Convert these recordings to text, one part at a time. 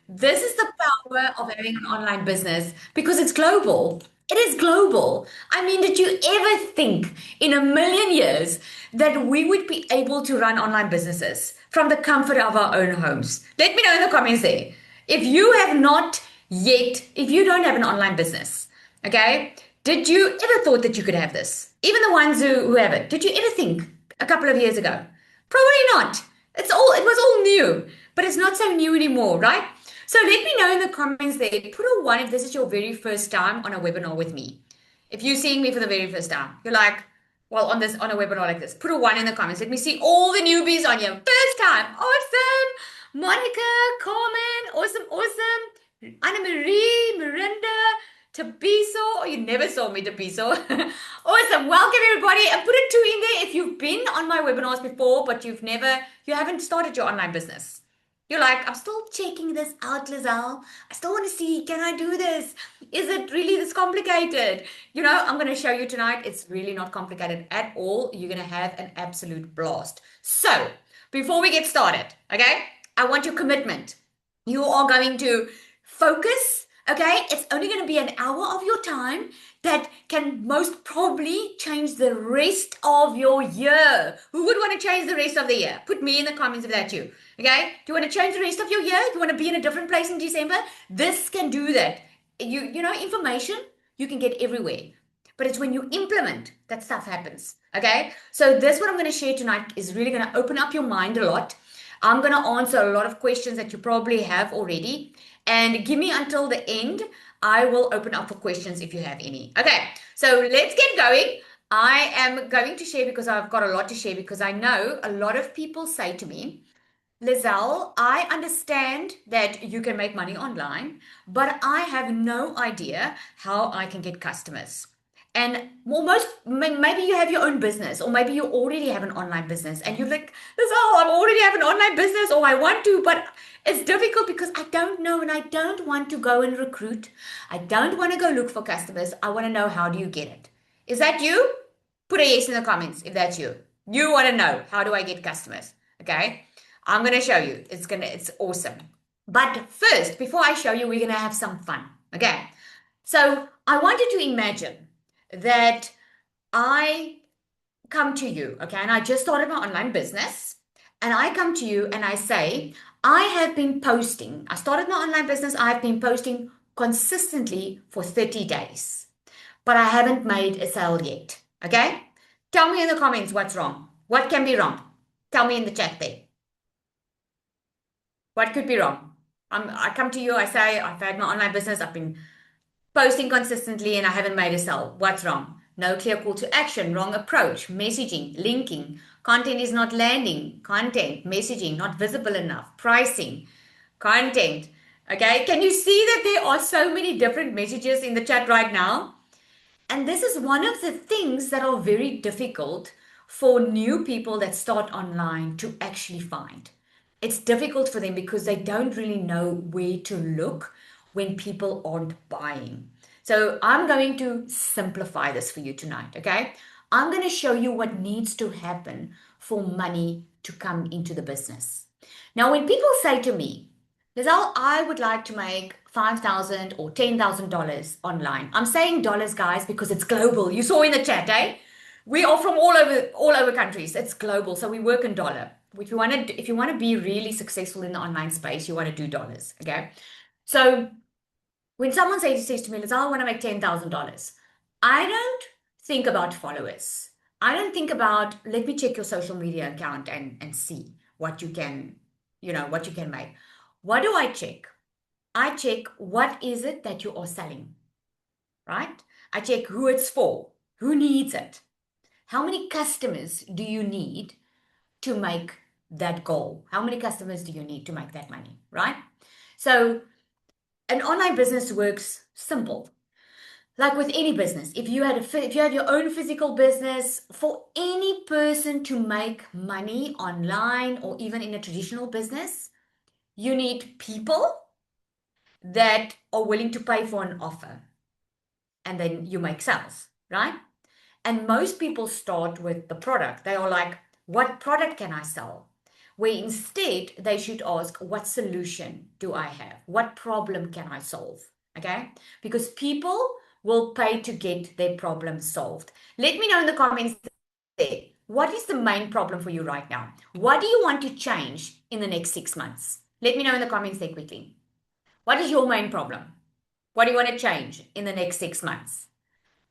This is the power of having an online business because it's global. It is global. I mean, did you ever think in a million years that we would be able to run online businesses from the comfort of our own homes? Let me know in the comments there. If you have not yet, if you don't have an online business, okay, did you ever thought that you could have this? Even the ones who have it, did you ever think a couple of years ago? Probably not. It was all new, but it's not so new anymore, right? So let me know in the comments there. Put a one if this is your very first time on a webinar with me. If you're seeing me for the very first time, you're like, well, on a webinar like this, put a one in the comments. Let me see all the newbies on your first time. Awesome. Monica, Carmen, awesome, awesome. Anna Marie, Miranda, Tabiso. Oh, you never saw me, Tabiso. Awesome. Welcome everybody. And put a two in there if you've been on my webinars before, but you haven't started your online business. You're like, I'm still checking this out, Lizelle. I still want to see, can I do this? Is it really this complicated? I'm going to show you tonight. It's really not complicated at all. You're going to have an absolute blast. So, before we get started, okay, I want your commitment. You are going to focus, okay? It's only going to be an hour of your time that can most probably change the rest of your year. Who would want to change the rest of the year? Put me in the comments if that's you. Okay? Do you want to change the rest of your year? You want to be in a different place in December? This can do that. Information you can get everywhere. But it's when you implement that stuff happens. Okay? So this what I'm going to share tonight is really going to open up your mind a lot. I'm going to answer a lot of questions that you probably have already. And give me until the end. I will open up for questions if you have any. Okay, so let's get going. I am going to share because I've got a lot to share because I know a lot of people say to me, Lizelle, I understand that you can make money online, but I have no idea how I can get customers. And maybe you have your own business, or maybe you already have an online business, and you're like, Lizelle, I already have an online business, or I want to, but it's difficult because I don't know and I don't want to go and recruit. I don't want to go look for customers. I want to know how do you get it. Is that you? Put a yes in the comments if that's you. You want to know how do I get customers? Okay. I'm going to show you. It's awesome. But first, before I show you, we're going to have some fun. Okay. So I want you to imagine that I come to you, okay, and I just started my online business, and I come to you and I say, I have been posting. I started my online business. I have been posting consistently for 30 days, but I haven't made a sale yet. Okay. Tell me in the comments what's wrong. What can be wrong? Tell me in the chat there. What could be wrong? I come to you, I say, I've had my online business, I've been posting consistently and I haven't made a sale. What's wrong? No clear call to action, wrong approach, messaging, linking, content is not landing, content, messaging, not visible enough, pricing, content. Okay, can you see that there are so many different messages in the chat right now? And this is one of the things that are very difficult for new people that start online to actually find. It's difficult for them because they don't really know where to look when people aren't buying. So I'm going to simplify this for you tonight, okay? I'm going to show you what needs to happen for money to come into the business. Now, when people say to me, Lizelle, I would like to make $5,000 or $10,000 online. I'm saying dollars, guys, because it's global. You saw in the chat, eh? We are from all over countries. It's global, so we work in dollar. If you want to be really successful in the online space, you want to do dollars, okay? So when someone says to me, Lizelle, I want to make $10,000, I don't think about followers. I don't think about let me check your social media account and see what you can, what you can make. What do I check? I check what is it that you are selling, right? I check who it's for, who needs it, how many customers do you need to make that goal? How many customers do you need to make that money, right? So an online business works simple. Like with any business, if you had your own physical business, for any person to make money online or even in a traditional business, you need people that are willing to pay for an offer, and then you make sales, right? And most people start with the product. They are like, what product can I sell? where instead they should ask, what solution do I have? What problem can I solve? Okay? Because people will pay to get their problem solved. Let me know in the comments there. What is the main problem for you right now? What do you want to change in the next 6 months? Let me know in the comments there quickly. What is your main problem? What do you want to change in the next 6 months?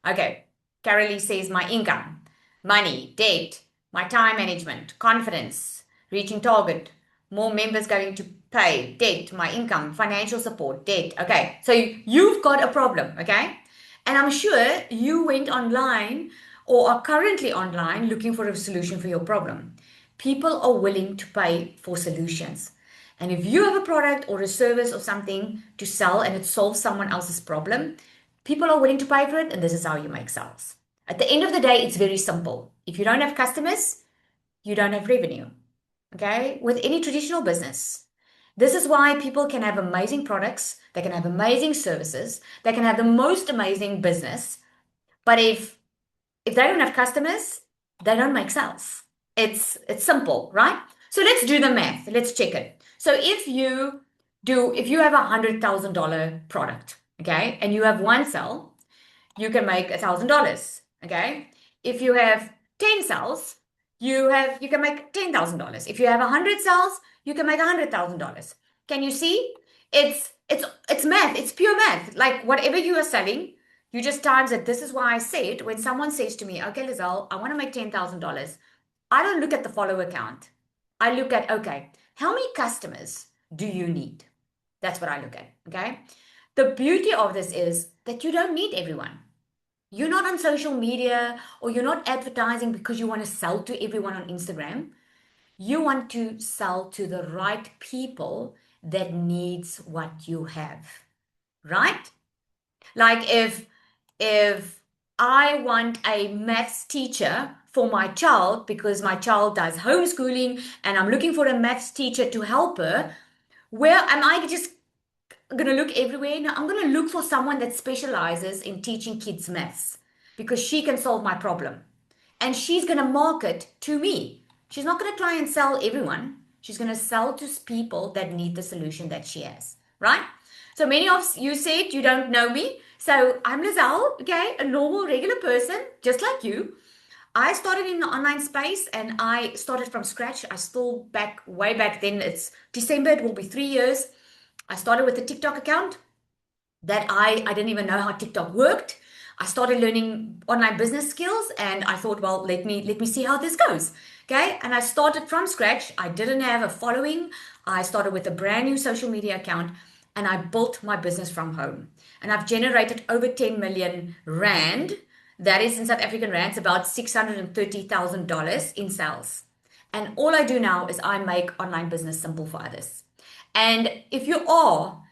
Okay. Carolee says my income, money, debt, my time management, confidence, reaching target, more members going to pay, debt, my income, financial support, debt. Okay. So you've got a problem. Okay. And I'm sure you went online or are currently online looking for a solution for your problem. People are willing to pay for solutions. And if you have a product or a service or something to sell and it solves someone else's problem, people are willing to pay for it, and this is how you make sales. At the end of the day, it's very simple. If you don't have customers, you don't have revenue. Okay? With any traditional business. This is why people can have amazing products, they can have amazing services, they can have the most amazing business, but if they don't have customers, they don't make sales. It's simple, right? So let's do the math. Let's check it. So if you have $100,000 product, okay, and you have one sale, you can make $1,000. Okay. If you have 10 cells, you can make $10,000. If you have 100 cells, you can make $100,000. Can you see? It's math. It's pure math. Like whatever you are selling, you just times it. This is why I said when someone says to me, okay, Lizelle, I want to make $10,000, I don't look at the follower count. I look at, okay, how many customers do you need? That's what I look at. Okay. The beauty of this is that you don't need everyone. You're not on social media or you're not advertising because you want to sell to everyone on Instagram. You want to sell to the right people that needs what you have, right? Like if I want a maths teacher for my child because my child does homeschooling and I'm looking for a maths teacher to help her, where am I just going to look everywhere? No, I'm going to look for someone that specializes in teaching kids maths because she can solve my problem. And she's going to market to me. She's not going to try and sell everyone. She's going to sell to people that need the solution that she has, right? So many of you said you don't know me. So I'm Lizelle, okay, a normal, regular person, just like you. I started in the online space and I started from scratch. I still way back then, it's December, it will be 3 years. I started with a TikTok account that I didn't even know how TikTok worked. I started learning online business skills and I thought, well, let me see how this goes. Okay? And I started from scratch. I didn't have a following. I started with a brand new social media account and I built my business from home. And I've generated over 10 million rand. That is in South African rands about $630,000 in sales. And all I do now is I make online business simple for others. And if you are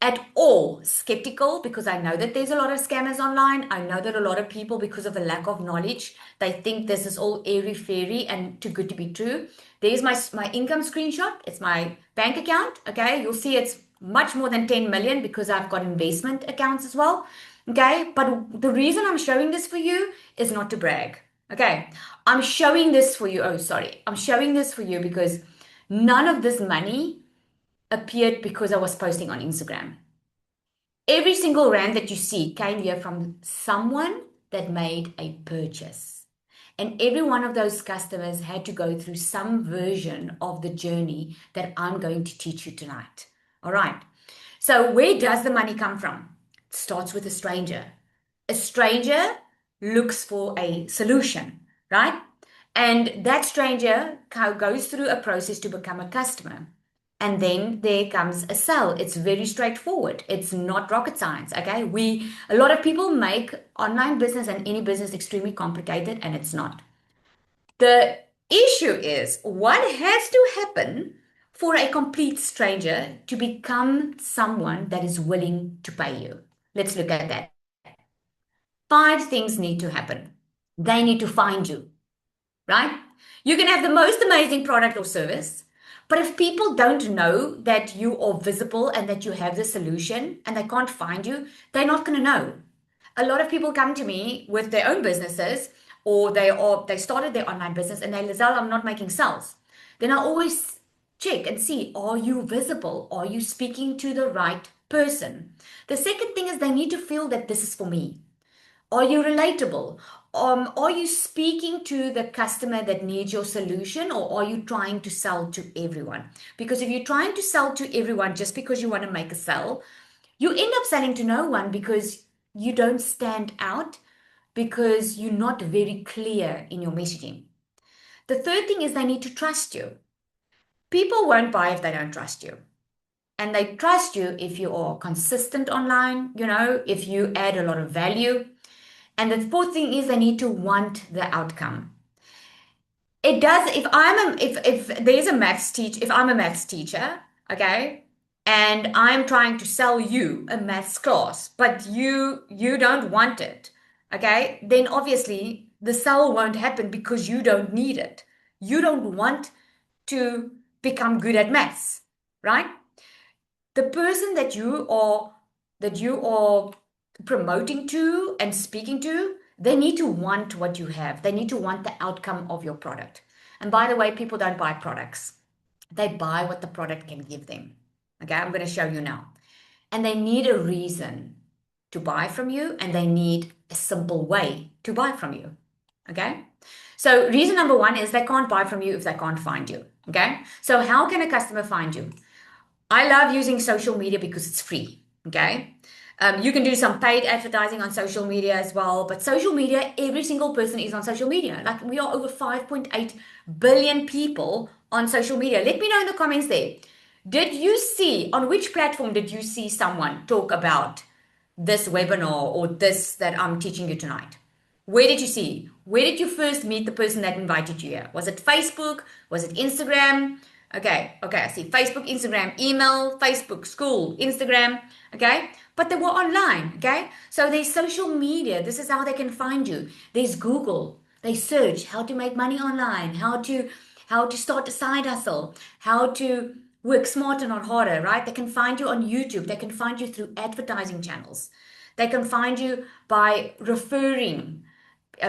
at all skeptical, because I know that there's a lot of scammers online. I know that a lot of people, because of the lack of knowledge, they think this is all airy fairy and too good to be true. There's my income screenshot. It's my bank account. Okay. You'll see it's much more than 10 million because I've got investment accounts as well. Okay. But the reason I'm showing this for you is not to brag. Okay. I'm showing this for you. Oh, sorry. I'm showing this for you because none of this money appeared because I was posting on Instagram. Every single rand that you see came here from someone that made a purchase. And every one of those customers had to go through some version of the journey that I'm going to teach you tonight. All right. So, where does the money come from? It starts with a stranger. A stranger looks for a solution, right? And that stranger goes through a process to become a customer. And then there comes a sale. It's very straightforward. It's not rocket science. Okay. A lot of people make online business and any business extremely complicated, and it's not. The issue is what has to happen for a complete stranger to become someone that is willing to pay you. Let's look at that. 5 things need to happen. They need to find you, right? You can have the most amazing product or service, but if people don't know that you are visible and that you have the solution and they can't find you, they're not going to know. A lot of people come to me with their own businesses or they started their online business and they, Lizelle, I'm not making sales. Then I always check and see, are you visible? Are you speaking to the right person? The second thing is they need to feel that this is for me. Are you relatable? Are you speaking to the customer that needs your solution, or are you trying to sell to everyone? Because if you're trying to sell to everyone just because you want to make a sell, you end up selling to no one because you don't stand out, because you're not very clear in your messaging. The third thing is they need to trust you. People won't buy if they don't trust you. And they trust you if you are consistent online, if you add a lot of value. And the fourth thing is they need to want the outcome. It does, if there's a maths teacher, if I'm a maths teacher, okay, and I'm trying to sell you a maths class, but you don't want it, okay, then obviously the sell won't happen because you don't need it. You don't want to become good at maths, right? The person that you are promoting to and speaking to, they need to want what you have. They need to want the outcome of your product. And by the way, people don't buy products. They buy what the product can give them. Okay, I'm going to show you now. And they need a reason to buy from you, and they need a simple way to buy from you. Okay? So reason number one is they can't buy from you if they can't find you. Okay? So how can a customer find you? I love using social media because it's free. Okay. You can do some paid advertising on social media as well, but social media, every single person is on social media. Like we are over 5.8 billion people on social media. Let me know in the comments there. Did you see, on which platform did you see someone talk about this webinar or this that I'm teaching you tonight? Where did you see? Where did you first meet the person that invited you here? Was it Facebook? Was it Instagram? Okay, I see Facebook, Instagram, email, Facebook, school, Instagram, okay? But they were online, okay? So there's social media. This is how they can find you. There's Google. They search how to make money online, how to start a side hustle, how to work smarter, not harder, right? They can find you on YouTube. They can find you through advertising channels. They can find you by referring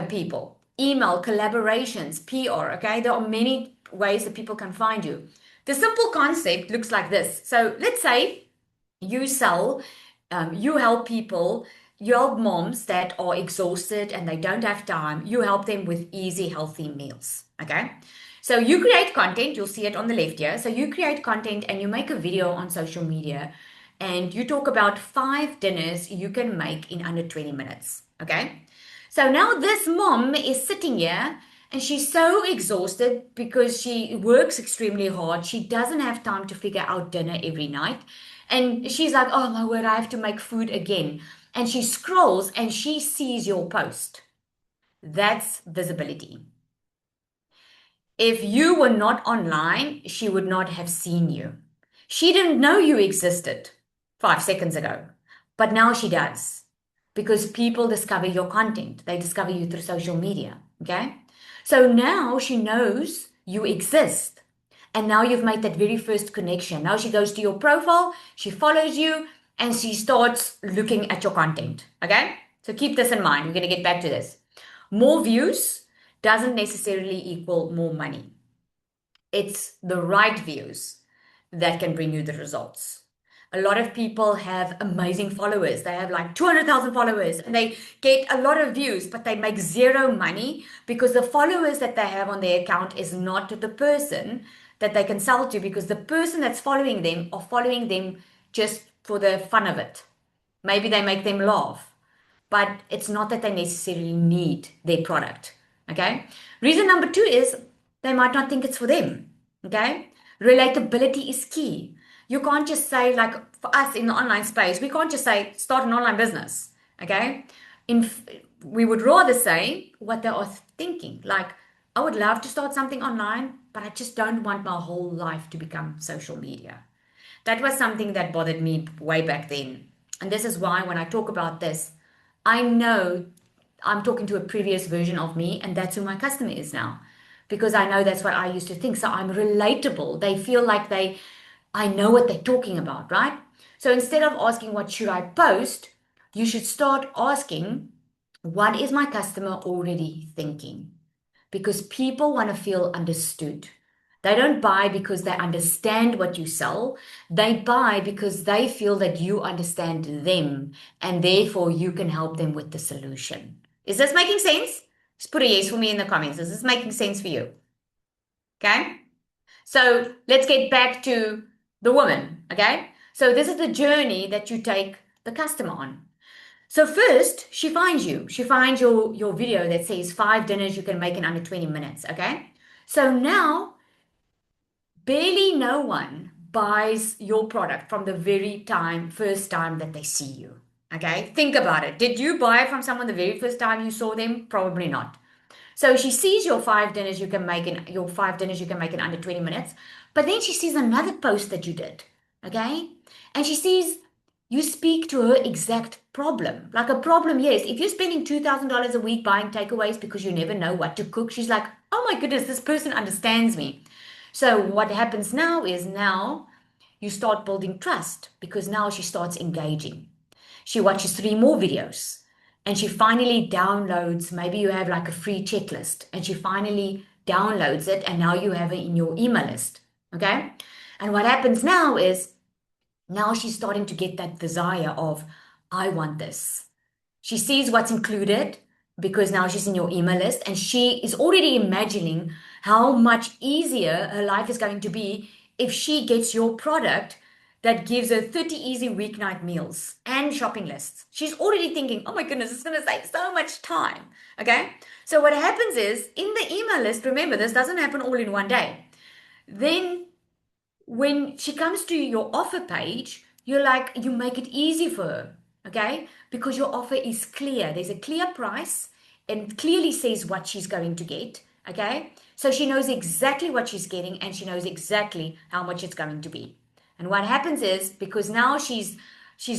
people, email, collaborations, PR. Okay, there are many ways that people can find you. The simple concept looks like this. So let's say you sell, you help people, you help moms that are exhausted and they don't have time. You help them with easy, healthy meals. Okay. So you create content, you'll see it on the left here. So you create content and you make a video on social media and you talk about 5 dinners you can make in under 20 minutes. Okay. So now this mom is sitting here and she's so exhausted because she works extremely hard. She doesn't have time to figure out dinner every night. And she's like, oh my word, I have to make food again. And she scrolls and she sees your post. That's visibility. If you were not online, she would not have seen you. She didn't know you existed 5 seconds ago, but now she does because people discover your content. They discover you through social media. Okay. So now she knows you exist. And now you've made that very first connection. Now she goes to your profile, she follows you, and she starts looking at your content. Okay. So keep this in mind. We're going to get back to this. More views doesn't necessarily equal more money. It's the right views that can bring you the results. A lot of people have amazing followers. They have like 200,000 followers and they get a lot of views, but they make zero money because the followers that they have on their account is not the person that they can sell to, because the person that's following them are following them just for the fun of it. Maybe they make them laugh, but it's not that they necessarily need their product. Okay. Reason number two is they might not think it's for them. Okay. Relatability is key. You can't just say, like for us in the online space, we can't just say start an online business. Okay. We would rather say what they are thinking. Like, I would love to start something online, but I just don't want my whole life to become social media. That was something that bothered me way back then. And this is why when I talk about this, I know I'm talking to a previous version of me, and that's who my customer is now. Because I know that's what I used to think. So I'm relatable. They feel like I know what they're talking about, right? So instead of asking what should I post, you should start asking, what is my customer already thinking? Because people want to feel understood. They don't buy because they understand what you sell. They buy because they feel that you understand them and therefore you can help them with the solution. Is this making sense? Just put a yes for me in the comments. Is this making sense for you? Okay. So let's get back to the woman. Okay. So this is the journey that you take the customer on. So first, she finds you. She finds your video that says 5 dinners you can make in under 20 minutes. Okay. So now barely no one buys your product from the first time that they see you. Okay, think about it. Did you buy from someone the very first time you saw them? Probably not. So she sees your 5 dinners you can make in under 20 minutes, but then she sees another post that you did. Okay, and she sees you speak to her exact problem. Like a problem, yes. If you're spending $2,000 a week buying takeaways because you never know what to cook, she's like, oh my goodness, this person understands me. So what happens now you start building trust because now she starts engaging. She watches 3 more videos and she finally downloads. Maybe you have like a free checklist and she finally downloads it and now you have it in your email list. Okay. And what happens now she's starting to get that desire of, I want this. She sees what's included because now she's in your email list and she is already imagining how much easier her life is going to be if she gets your product that gives her 30 easy weeknight meals and shopping lists. She's already thinking, oh my goodness, it's going to save so much time. Okay. So what happens is in the email list, remember, this doesn't happen all in one day. Then when she comes to your offer page, you make it easy for her, okay? Because your offer is clear. There's a clear price and clearly says what she's going to get, okay? So she knows exactly what she's getting and she knows exactly how much it's going to be. And what happens is because now she's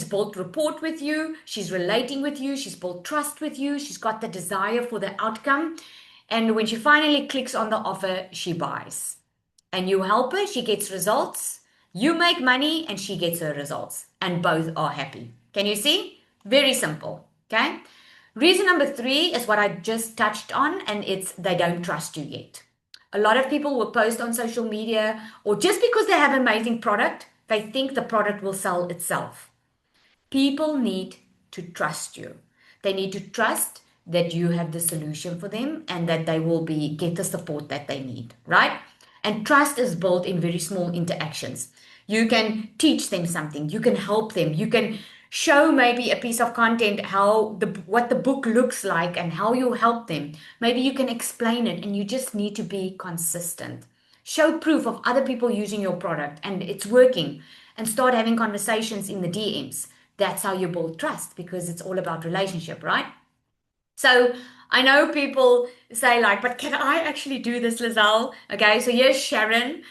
built rapport with you, she's relating with you, she's built trust with you, she's got the desire for the outcome, and when she finally clicks on the offer, she buys and you help her, she gets results. You make money and she gets her results, and both are happy. Can you see? Very simple. Okay. Reason number 3 is what I just touched on, and it's they don't trust you yet. A lot of people will post on social media, or just because they have an amazing product, they think the product will sell itself. People need to trust you. They need to trust that you have the solution for them and that they will get the support that they need, right? And trust is built in very small interactions. You can teach them something, you can help them, you can show maybe a piece of content what the book looks like and how you help them. Maybe you can explain it and you just need to be consistent. Show proof of other people using your product and it's working and start having conversations in the DMs. That's how you build trust because it's all about relationship, right? So I know people say like, but can I actually do this, Lizelle? Okay, so here's Sharon.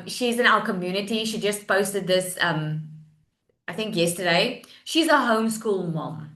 She's in our community. She just posted this, I think yesterday. She's a homeschool mom.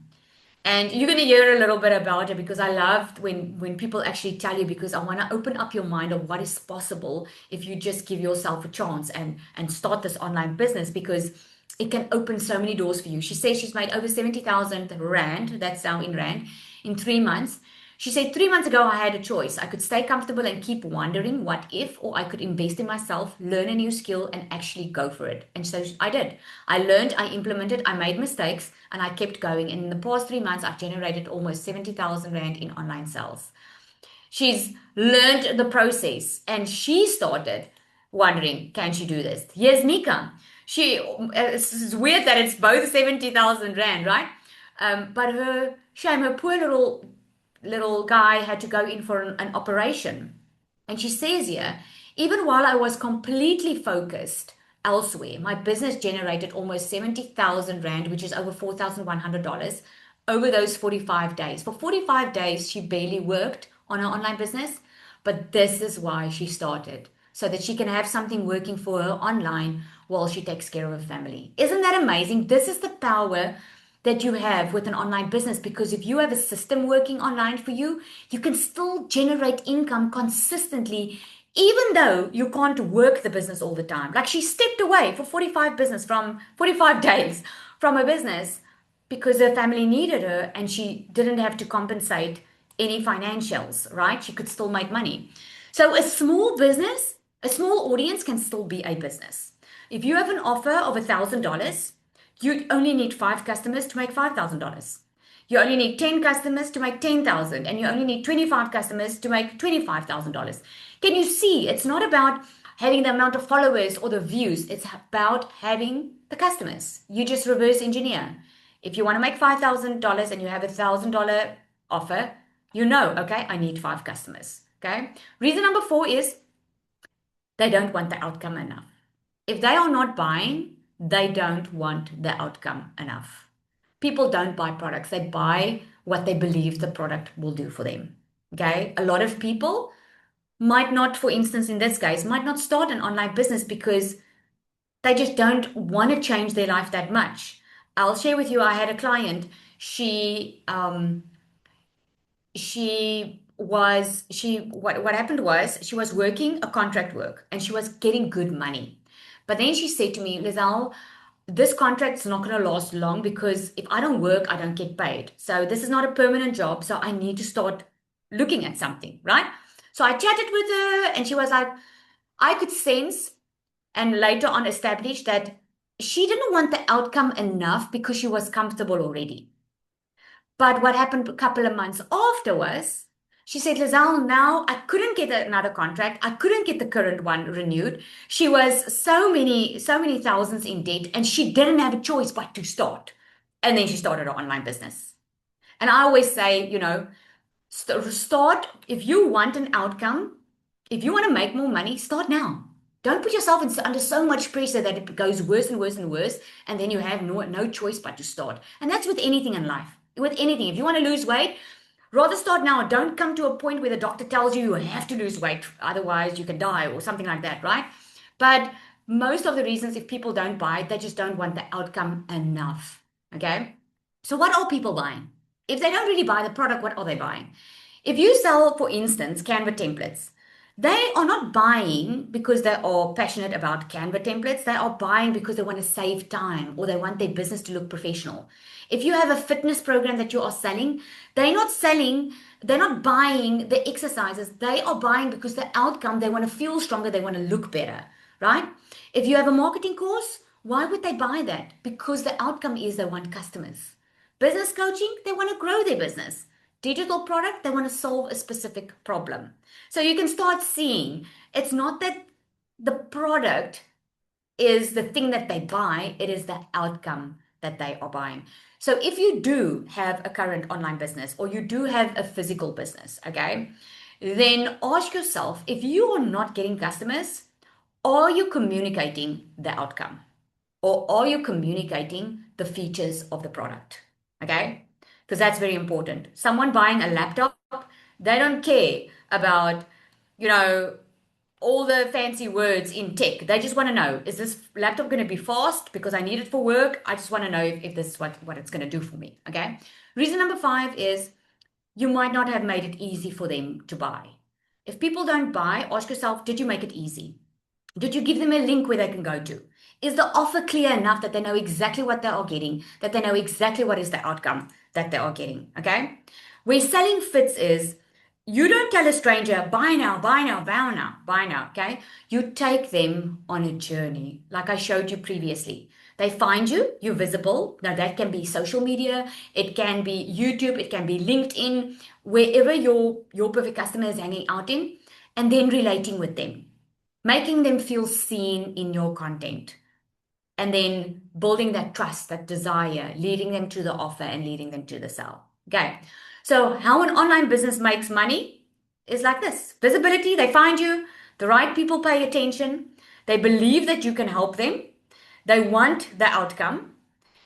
And you're going to hear a little bit about it because I loved when people actually tell you because I want to open up your mind of what is possible if you just give yourself a chance and start this online business because it can open so many doors for you. She says she's made over 70,000 Rand, that's now in Rand, in 3 months. She said 3 months ago, I had a choice. I could stay comfortable and keep wondering what if, or I could invest in myself, learn a new skill, and actually go for it. And so I did. I learned, I implemented, I made mistakes, and I kept going. And in the past 3 months, I've generated almost 70,000 Rand in online sales. She's learned the process and she started wondering, can she do this? Here's Nika. It's weird that it's both 70,000 Rand, right? But her poor little guy had to go in for an operation. And she says here, even while I was completely focused elsewhere, my business generated almost 70,000 Rand, which is over $4,100 over those 45 days. For 45 days, she barely worked on her online business, but this is why she started, so that she can have something working for her online while she takes care of her family. Isn't that amazing? This is the power that you have with an online business because if you have a system working online for you, you can still generate income consistently even though you can't work the business all the time. Like she stepped away for 45 days from her business because her family needed her and she didn't have to compensate any financials, right? She could still make money. So a small business A small audience can still be a business. If you have an offer of $1,000, you only need five customers to make $5,000. You only need 10 customers to make 10,000, and you only need 25 customers to make $25,000. Can you see? It's not about having the amount of followers or the views. It's about having the customers. You just reverse engineer. If you want to make $5,000 and you have $1,000 offer, you know, okay, I need five customers. Okay. Reason number four is they don't want the outcome enough. If they are not buying, they don't want the outcome enough. People don't buy products, they buy what they believe the product will do for them. Okay. A lot of people might not, for instance, in this case, might not start an online business because they just don't want to change their life that much. I'll share with you, I had a client, what happened was she was working a contract work and she was getting good money. But then she said to me, Lizelle, this contract's not going to last long because if I don't work, I don't get paid. So this is not a permanent job. So I need to start looking at something, right? So I chatted with her and she was like, I could sense and later on established that she didn't want the outcome enough because she was comfortable already. But what happened a couple of months after was she said, Lizelle, now I couldn't get another contract. I couldn't get the current one renewed. She was so many thousands in debt, and she didn't have a choice but to start. And then she started her online business. And I always say, start if you want an outcome, if you want to make more money, start now. Don't put yourself under so much pressure that it goes worse and worse and worse, and then you have no choice but to start. And that's with anything in life. With anything. If you want to lose weight, rather start now. Don't come to a point where the doctor tells you you have to lose weight, otherwise you can die or something like that, right? But most of the reasons if people don't buy, they just don't want the outcome enough. Okay? So what are people buying? If they don't really buy the product, what are they buying? If you sell, for instance, Canva templates, they are not buying because they are passionate about Canva templates. They are buying because they want to save time or they want their business to look professional. If you have a fitness program that you are selling, they're not buying the exercises. They are buying because the outcome, they want to feel stronger, they want to look better, right? If you have a marketing course, why would they buy that? Because the outcome is they want customers. Business coaching, they want to grow their business. Digital product, they want to solve a specific problem. So you can start seeing it's not that the product is the thing that they buy, it is the outcome that they are buying. So if you do have a current online business or you do have a physical business, okay, then ask yourself if you are not getting customers, are you communicating the outcome? Or are you communicating the features of the product? Okay? Because that's very important. Someone buying a laptop, they don't care about, you know, all the fancy words in tech. They just want to know, is this laptop going to be fast because I need it for work? I just want to know if this is what it's going to do for me. Okay? Reason number five is you might not have made it easy for them to buy. If people don't buy, ask yourself, did you make it easy? Did you give them a link where they can go to? Is the offer clear enough that they know exactly what they are getting, that they know exactly what is the outcome that they are getting? Okay? Where selling fits is you don't tell a stranger, buy now, buy now, buy now, buy now. Okay? You take them on a journey, like I showed you previously. They find you, you're visible. Now, that can be social media, it can be YouTube, it can be LinkedIn, wherever your perfect customer is hanging out in, and then relating with them, making them feel seen in your content, and then building that trust, that desire, leading them to the offer and leading them to the sale. Okay. So how an online business makes money is like this. Visibility, they find you, the right people pay attention, they believe that you can help them, they want the outcome,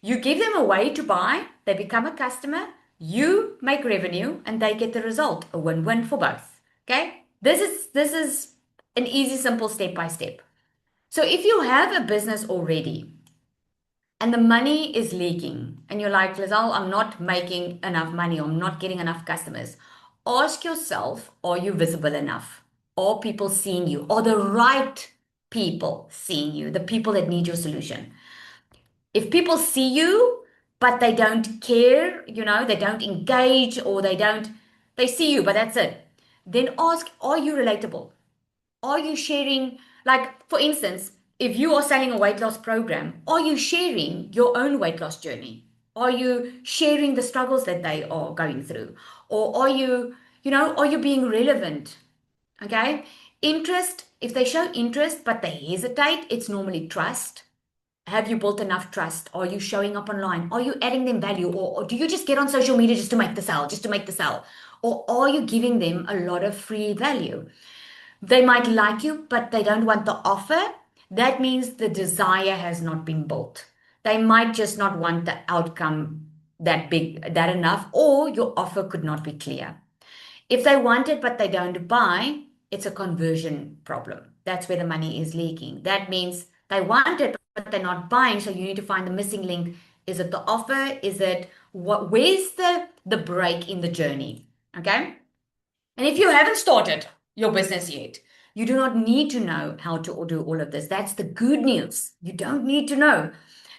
you give them a way to buy, they become a customer, you make revenue, and they get the result, a win-win for both. Okay? This is an easy, simple step by step. So if you have a business already and the money is leaking and you're like, Lizelle, I'm not making enough money, or I'm not getting enough customers, ask yourself, are you visible enough? Are people seeing you? Are the right people seeing you? The people that need your solution. If people see you, but they don't care, they don't engage, or they see you, but that's it. Then ask, are you relatable? Are you sharing, like, for instance, if you are selling a weight loss program, are you sharing your own weight loss journey? Are you sharing the struggles that they are going through? Or are you, are you being relevant? Okay. Interest, if they show interest but they hesitate, it's normally trust. Have you built enough trust? Are you showing up online? Are you adding them value? Or do you just get on social media just to make the sale, just to make the sale? Or are you giving them a lot of free value? They might like you, but they don't want the offer. That means the desire has not been built. They might just not want the outcome that big, that enough, or your offer could not be clear. If they want it but they don't buy, it's a conversion problem. That's where the money is leaking. That means they want it but they're not buying. So you need to find the missing link. Is it the offer? Is it what? Where's the break in the journey? Okay. And if you haven't started your business yet, you do not need to know how to do all of this. That's the good news. You don't need to know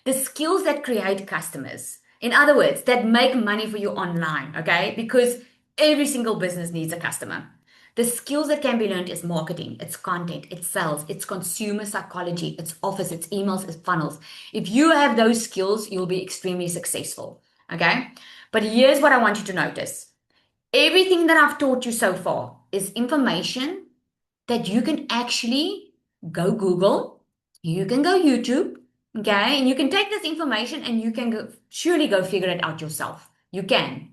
the skills that create customers. In other words, that make money for you online, okay? Because every single business needs a customer. The skills that can be learned is marketing, it's content, it's sales, it's consumer psychology, it's office, it's emails, it's funnels. If you have those skills, you'll be extremely successful, okay? But here's what I want you to notice. Everything that I've taught you so far is information that you can actually go Google, you can go YouTube, okay, and you can take this information and you can go, surely go figure it out yourself. You can.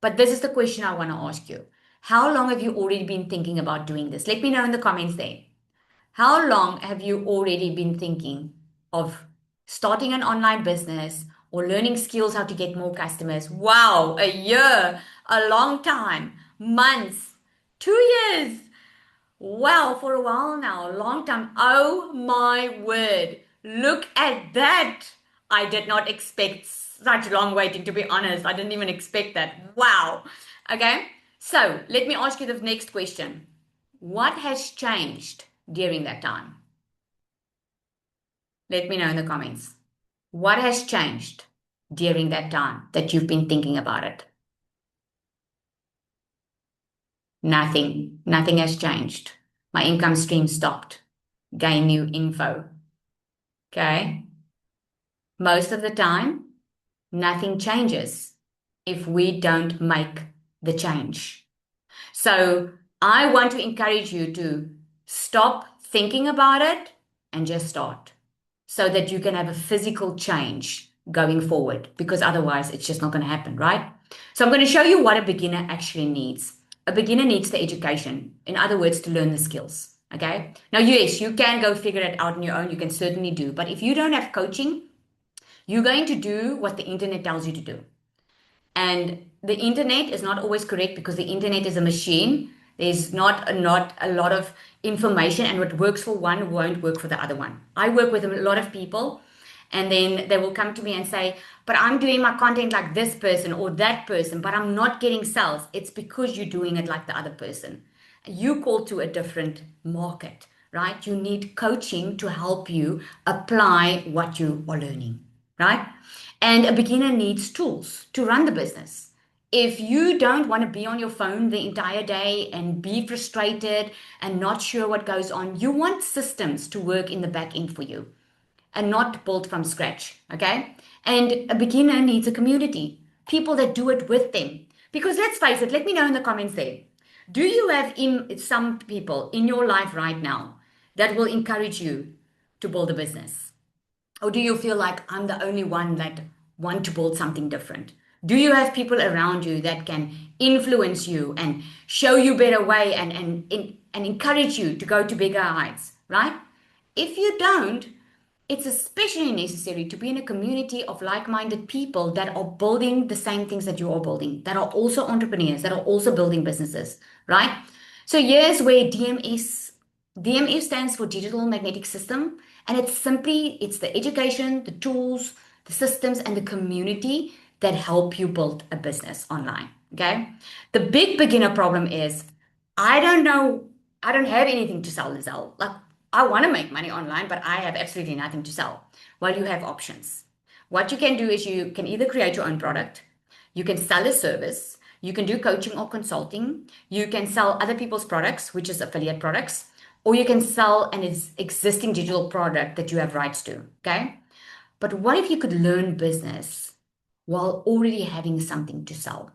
But this is the question I want to ask you. How long have you already been thinking about doing this? Let me know in the comments there. How long have you already been thinking of starting an online business or learning skills how to get more customers? Wow, a year, a long time, months, 2 years. Wow, for a while now, a long time. Oh my word. Look at that. I did not expect such long waiting, to be honest. I didn't even expect that. Wow. Okay. So let me ask you the next question. What has changed during that time? Let me know in the comments. What has changed during that time that you've been thinking about it? Nothing. Nothing has changed. My income stream stopped. Gain new info. Okay. Most of the time, nothing changes if we don't make the change. So I want to encourage you to stop thinking about it and just start so that you can have a physical change going forward because otherwise it's just not going to happen, right? So I'm going to show you what a beginner actually needs. A beginner needs the education, in other words, to learn the skills. Okay. Now, yes, you can go figure it out on your own. You can certainly do. But if you don't have coaching, you're going to do what the internet tells you to do. And the internet is not always correct because the internet is a machine. There's not a lot of information, and what works for one won't work for the other one. I work with a lot of people, and then they will come to me and say, but I'm doing my content like this person or that person, but I'm not getting sales. It's because you're doing it like the other person. You call to a different market, right? You need coaching to help you apply what you are learning, right? And a beginner needs tools to run the business. If you don't want to be on your phone the entire day and be frustrated and not sure what goes on, you want systems to work in the back end for you and not built from scratch. Okay. And a beginner needs a community, people that do it with them. Because let's face it, let me know in the comments there. Do you have some people in your life right now that will encourage you to build a business? Or do you feel like I'm the only one that want to build something different? Do you have people around you that can influence you and show you better way and encourage you to go to bigger heights, right? If you don't, it's especially necessary to be in a community of like-minded people that are building the same things that you are building, that are also entrepreneurs, that are also building businesses, right? So here's where DMS stands for Digital Magnetic System, and it's the education, the tools, the systems, and the community that help you build a business online. Okay. The big beginner problem is I don't know, I don't have anything to sell, Lizelle. Like I want to make money online, but I have absolutely nothing to sell. Well, you have options. What you can do is you can either create your own product, you can sell a service, you can do coaching or consulting, you can sell other people's products, which is affiliate products, or you can sell an existing digital product that you have rights to. Okay. But what if you could learn business while already having something to sell?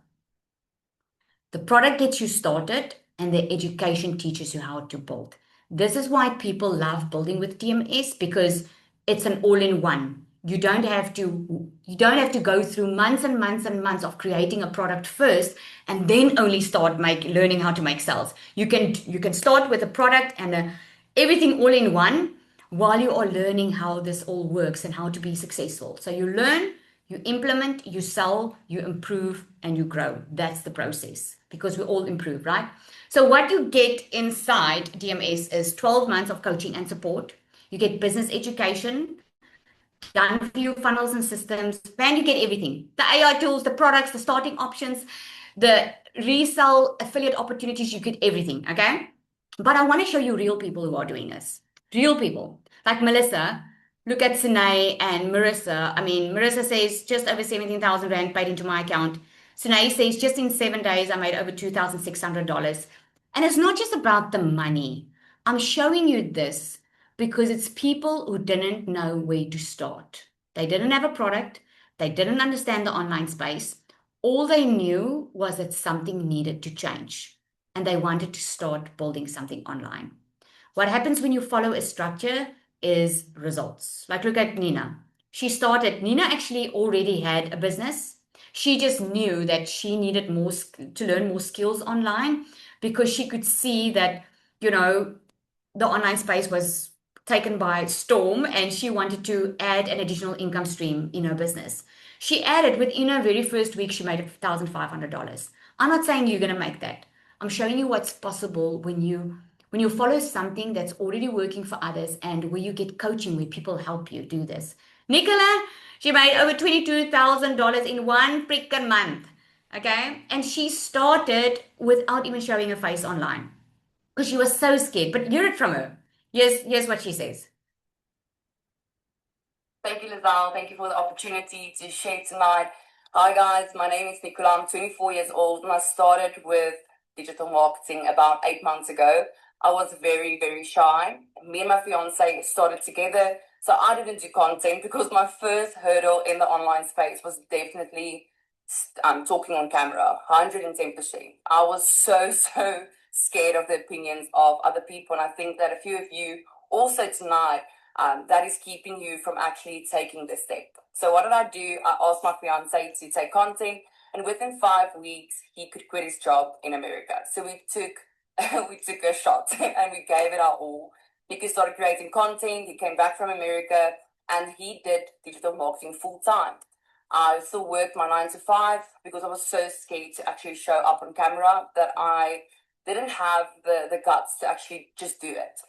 The product gets you started, and the education teaches you how to build. This is why people love building with TMS, because it's an all-in-one. You don't have to go through months and months and months of creating a product first and then only start learning how to make sales. You can start with a product and everything all in one while you are learning how this all works and how to be successful. So you learn, you implement, you sell, you improve, and you grow. That's the process, because we all improve, right? So what you get inside DMS is 12 months of coaching and support. You get business education, done for you funnels and systems, and you get everything. The AI tools, the products, the starting options, the resell affiliate opportunities, you get everything, okay? But I want to show you real people who are doing this. Real people. Like Melissa, look at Sinay and Marissa. I mean, Marissa says just over 17,000 Rand paid into my account. Sinay says just in 7 days, I made over $2,600. And it's not just about the money. I'm showing you this because it's people who didn't know where to start. They didn't have a product, they didn't understand the online space. All they knew was that something needed to change, and they wanted to start building something online. What happens when you follow a structure is results. Like, look at Nina. Nina actually already had a business. She just knew that she needed to learn more skills online, because she could see that, you know, the online space was taken by storm, and she wanted to add an additional income stream in her business. She added, within her very first week, she made $1,500. I'm not saying you're going to make that. I'm showing you what's possible when you follow something that's already working for others, and where you get coaching, where people help you do this. Nicola, she made over $22,000 in one freaking month. Okay. And she started without even showing her face online, because she was so scared. But hear it from her. Yes, what she says. Thank you, Lizelle. Thank you for the opportunity to share tonight. Hi, guys. My name is Nicola. I'm 24 years old, and I started with digital marketing about 8 months ago. I was very, very shy. Me and my fiance started together, so I didn't do content because my first hurdle in the online space was definitely talking on camera, 110%. I was so scared of the opinions of other people, and I think that a few of you also tonight that is keeping you from actually taking the step. So what did I do? I asked my fiance to take content, and within 5 weeks, he could quit his job in America. So we took a shot and we gave it our all. He started creating content. He came back from America, and he did digital marketing full time. I still worked my 9 to 5 because I was so scared to actually show up on camera that I didn't have the guts to actually just do it.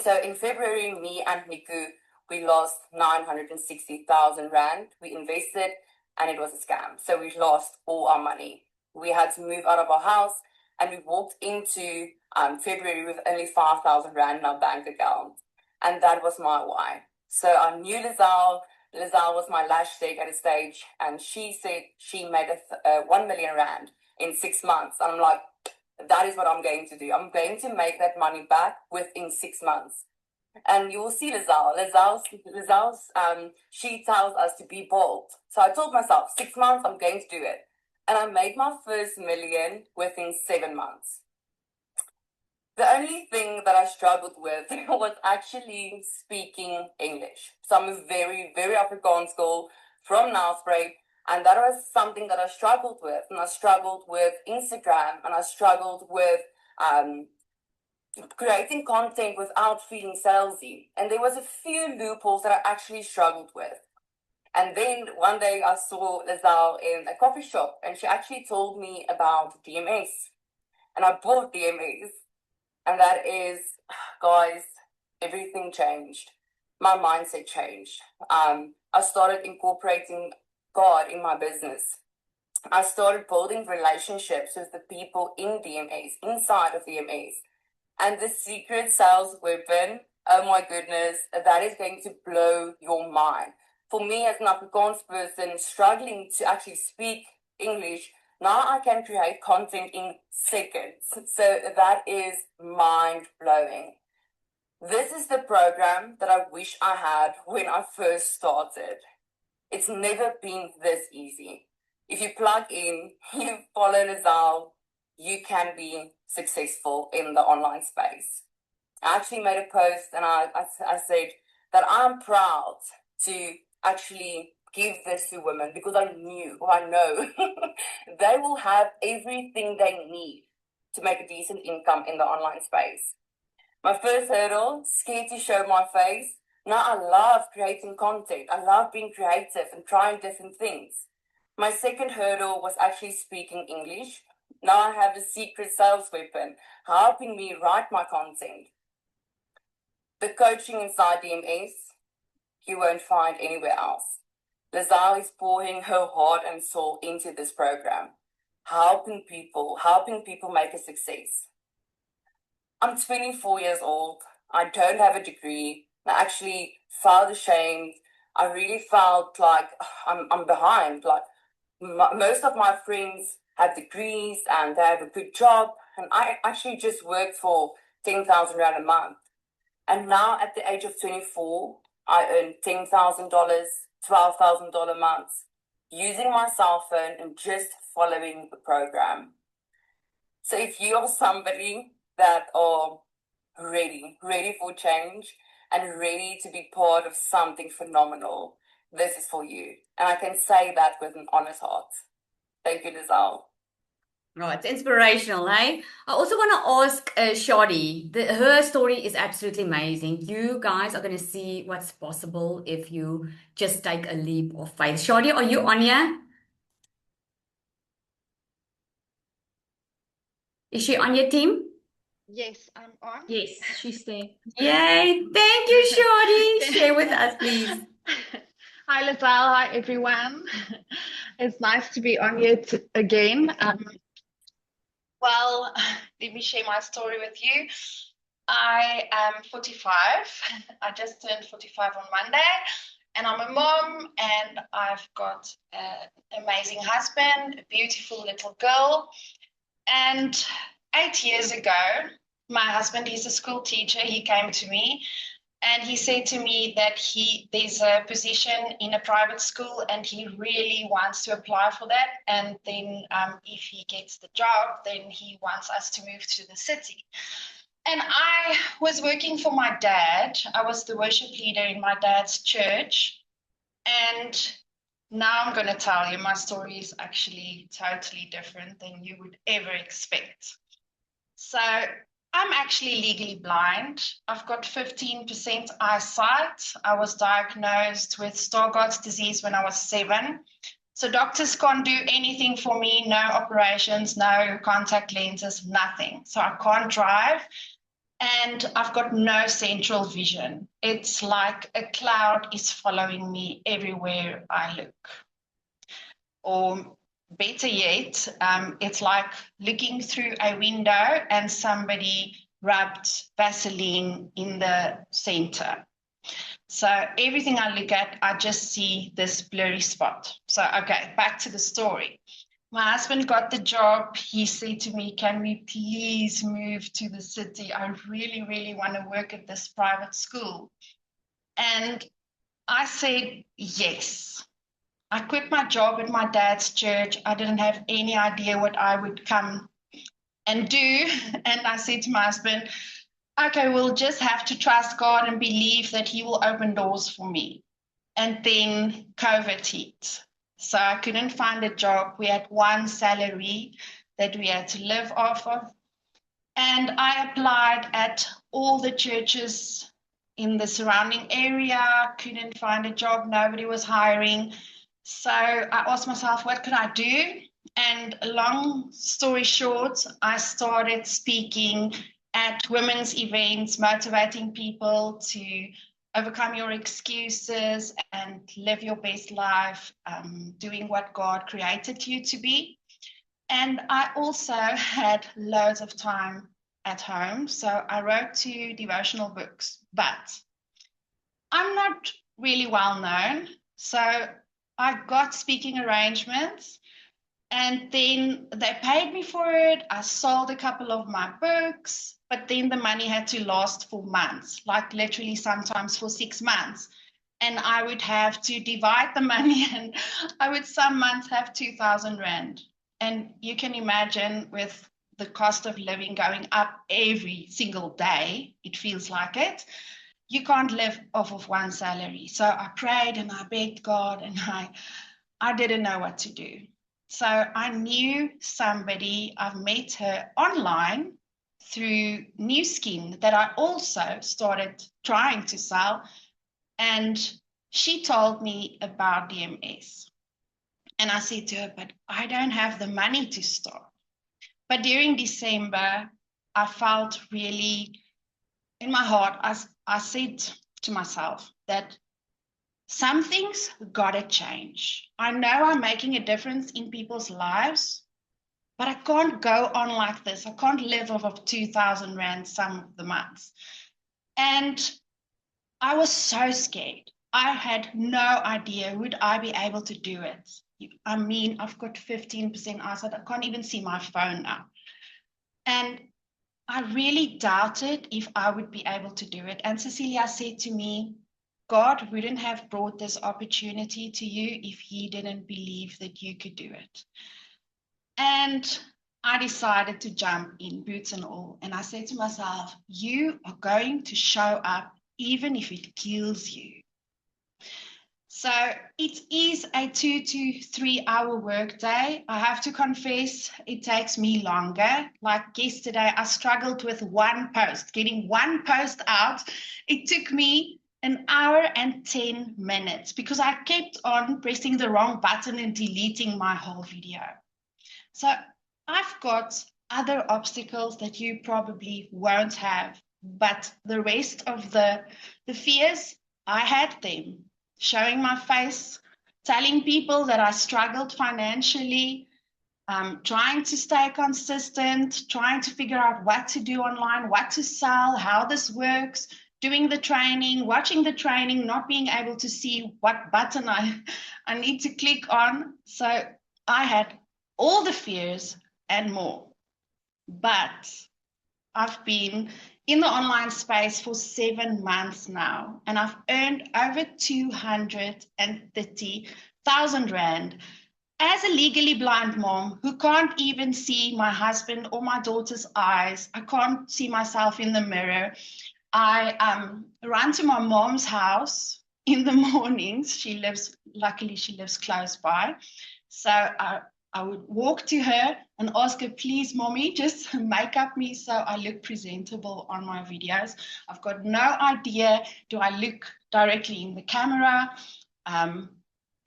So in February, me and Niku, we lost 960,000 Rand. We invested, and it was a scam. So we lost all our money. We had to move out of our house, and we walked into February with only 5,000 Rand in our bank account. And that was my why. So I knew Lizelle. Lizelle was my lash leg at a stage, and she said she made 1 million Rand in 6 months. And I'm like, that is what I'm going to do. I'm going to make that money back within 6 months. And you will see Lizelle's she tells us to be bold. So I told myself, 6 months, I'm going to do it. And I made my first million within 7 months. The only thing that I struggled with was actually speaking English. So I'm a very, very Afrikaans girl from Nelspruit. And that was something that I struggled with. And I struggled with Instagram, and I struggled with creating content without feeling salesy. And there was a few loopholes that I actually struggled with. And then one day I saw Lizelle in a coffee shop, and she actually told me about DMS. And I bought DMS. And that is, guys, everything changed. My mindset changed. I started incorporating God in my business. I started building relationships with the people in DMAs, inside of DMAs. And the secret sales weapon, oh my goodness, that is going to blow your mind. For me, as an Afrikaans person struggling to actually speak English, now I can create content in seconds. So that is mind blowing. This is the program that I wish I had when I first started. It's never been this easy. If you plug in, you follow Lizelle, you can be successful in the online space. I actually made a post and I said that I'm proud to actually give this to women because I knew, or I know, they will have everything they need to make a decent income in the online space. My first hurdle, scared to show my face. Now I love creating content. I love being creative and trying different things. My second hurdle was actually speaking English. Now I have a secret sales weapon helping me write my content. The coaching inside DMS, you won't find anywhere else. Lizelle is pouring her heart and soul into this program, helping people make a success. I'm 24 years old. I don't have a degree. I actually felt ashamed. I really felt like I'm behind. Like most of my friends have degrees and they have a good job, and I actually just worked for 10,000 rand a month. And now at the age of 24, I earn $10,000, $12,000 months using my cell phone and just following the program. So if you are somebody that are ready for change and ready to be part of something phenomenal, this is for you. And I can say that with an honest heart. Thank you, Lizelle. Right, it's inspirational, hey? I also want to ask Shadi. Her story is absolutely amazing. You guys are going to see what's possible if you just take a leap of faith. Shadi, are you on here? Is she on your team? Yes, I'm on. Yes, she's there. Yay! Thank you, Shadi. Share with us, please. Hi, Lizelle. Hi, everyone. It's nice to be on here again. Well, let me share my story with you. I am 45. I just turned 45 on Monday, and I'm a mom, and I've got an amazing husband, a beautiful little girl. And 8 years ago, my husband, he's a school teacher, he came to me and he said to me that there's a position in a private school and he really wants to apply for that. And then if he gets the job, then he wants us to move to the city. And I was working for my dad. I was the worship leader in my dad's church. And now I'm going to tell you my story is actually totally different than you would ever expect. So I'm actually legally blind. I've got 15% eyesight. I was diagnosed with Stargardt's disease when I was 7. So doctors can't do anything for me, no operations, no contact lenses, nothing. So I can't drive. And I've got no central vision. It's like a cloud is following me everywhere I look. Or better yet, it's like looking through a window and somebody rubbed Vaseline in the center. So everything I look at, I just see this blurry spot. So, okay, back to the story. My husband got the job. He said to me, can we please move to the city? I really, really want to work at this private school. And I said, yes. I quit my job at my dad's church. I didn't have any idea what I would come and do. And I said to my husband, okay, we'll just have to trust God and believe that he will open doors for me. And then COVID hit. So I couldn't find a job. We had one salary that we had to live off of. And I applied at all the churches in the surrounding area, couldn't find a job. Nobody was hiring. So I asked myself, what could I do? And long story short, I started speaking at women's events, motivating people to overcome your excuses and live your best life, doing what God created you to be. And I also had loads of time at home, so I wrote 2 devotional books, but I'm not really well known, so I got speaking arrangements, And then they paid me for it. I sold a couple of my books, but then the money had to last for months, like literally sometimes for 6 months. And I would have to divide the money, and I would some months have 2,000 Rand. And you can imagine with the cost of living going up every single day, it feels like it. You can't live off of one salary. So I prayed and I begged God, and I didn't know what to do. So I knew somebody, I've met her online through New Skin that I also started trying to sell. And she told me about DMS. And I said to her, but I don't have the money to start. But during December, I felt really in my heart, I said to myself that some things gotta change. I know I'm making a difference in people's lives, but I can't go on like this. I can't live off of 2,000 Rand some of the months. And I was so scared. I had no idea would I be able to do it. I mean, I've got 15% eyesight. I can't even see my phone now. And I really doubted if I would be able to do it. And Cecilia said to me, God wouldn't have brought this opportunity to you if he didn't believe that you could do it. And I decided to jump in, boots and all. And I said to myself, you are going to show up even if it kills you. So it is a 2 to 3 hour workday. I have to confess, it takes me longer. Like yesterday, I struggled with one post, getting one post out. It took me an hour and 10 minutes because I kept on pressing the wrong button and deleting my whole video. So I've got other obstacles that you probably won't have, but the rest of the fears, I had them. Showing my face, telling people that I struggled financially, trying to stay consistent, trying to figure out what to do online, what to sell, how this works, doing the training, watching the training, not being able to see what button I need to click on. So I had all the fears and more. But I've been in the online space for 7 months now, and I've earned over 230,000 Rand as a legally blind mom who can't even see my husband or my daughter's eyes. I can't see myself in the mirror. I run to my mom's house in the mornings. Luckily she lives close by. So I would walk to her and ask her, please, mommy, just make up me so I look presentable on my videos. I've got no idea, do I look directly in the camera?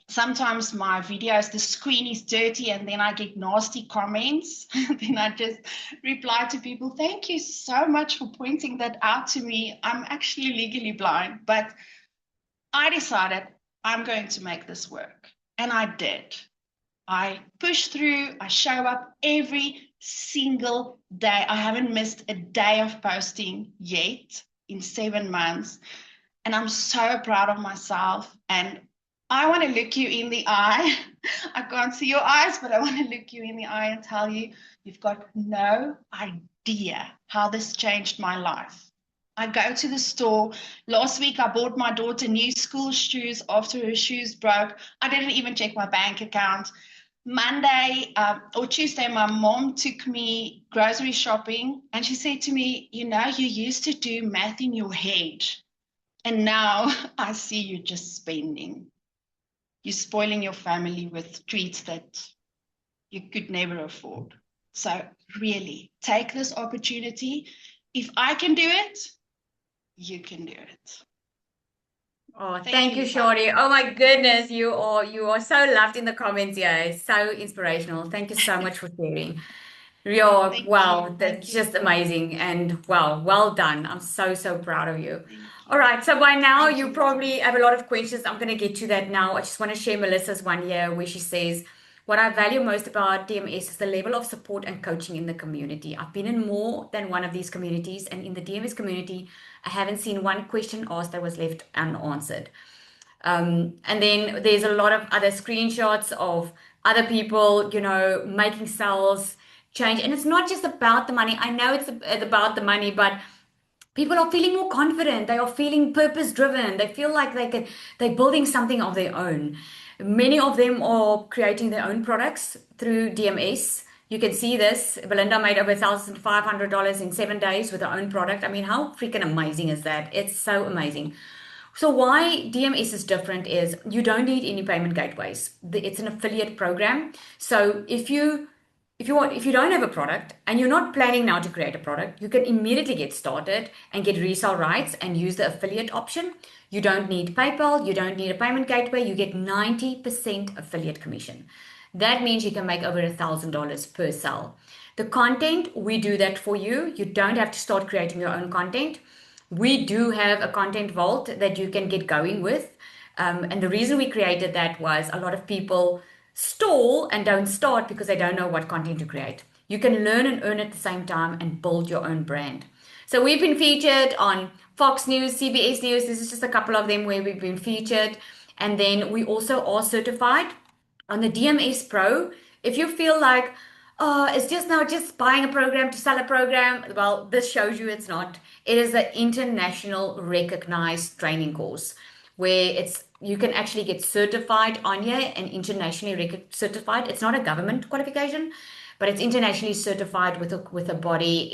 Sometimes my videos, the screen is dirty and then I get nasty comments. Then I just reply to people, thank you so much for pointing that out to me. I'm actually legally blind, but I decided I'm going to make this work. And I did. I push through, I show up every single day. I haven't missed a day of posting yet in 7 months. And I'm so proud of myself. And I want to look you in the eye. I can't see your eyes, but I want to look you in the eye and tell you, you've got no idea how this changed my life. I go to the store. Last week, I bought my daughter new school shoes after her shoes broke. I didn't even check my bank account. Monday or Tuesday, my mom took me grocery shopping and she said to me, you know, you used to do math in your head and now I see you just spending. You're spoiling your family with treats that you could never afford. So really, take this opportunity. If I can do it, you can do it. Oh, thank you, Shorty. Oh my goodness, you are so loved in the comments here. It's so inspirational. Thank you so much for sharing. Real, wow, that's just amazing. And wow, well done. I'm so proud of you. All right, so by now you probably have a lot of questions. I'm going to get to that now. I just want to share Melissa's one here where she says, what I value most about DMS is the level of support and coaching in the community. I've been in more than one of these communities, and in the DMS community, I haven't seen one question asked that was left unanswered. And then there's a lot of other screenshots of other people, making sales change. And it's not just about the money. I know it's about the money, but people are feeling more confident. They are feeling purpose driven. They feel like they're building something of their own. Many of them are creating their own products through DMS. You can see this. Belinda made over $1,500 in 7 days with her own product. I mean, how freaking amazing is that? It's so amazing. So why DMS is different is you don't need any payment gateways. It's an affiliate program. So if you don't have a product and you're not planning now to create a product, you can immediately get started and get resale rights and use the affiliate option. You don't need PayPal, you don't need a payment gateway, you get 90% affiliate commission. That means you can make over $1,000 per sale. The content, we do that for you. You don't have to start creating your own content. We do have a content vault that you can get going with. And the reason we created that was a lot of people stall and don't start because they don't know what content to create. You can learn and earn at the same time and build your own brand. So we've been featured on Fox News, CBS News. This is just a couple of them where we've been featured. And then we also are certified on the DMS Pro. If you feel like, oh, it's just buying a program to sell a program, well, this shows you it's not. It is an international recognized training course where you can actually get certified on here and internationally certified. It's not a government qualification, but it's internationally certified with a body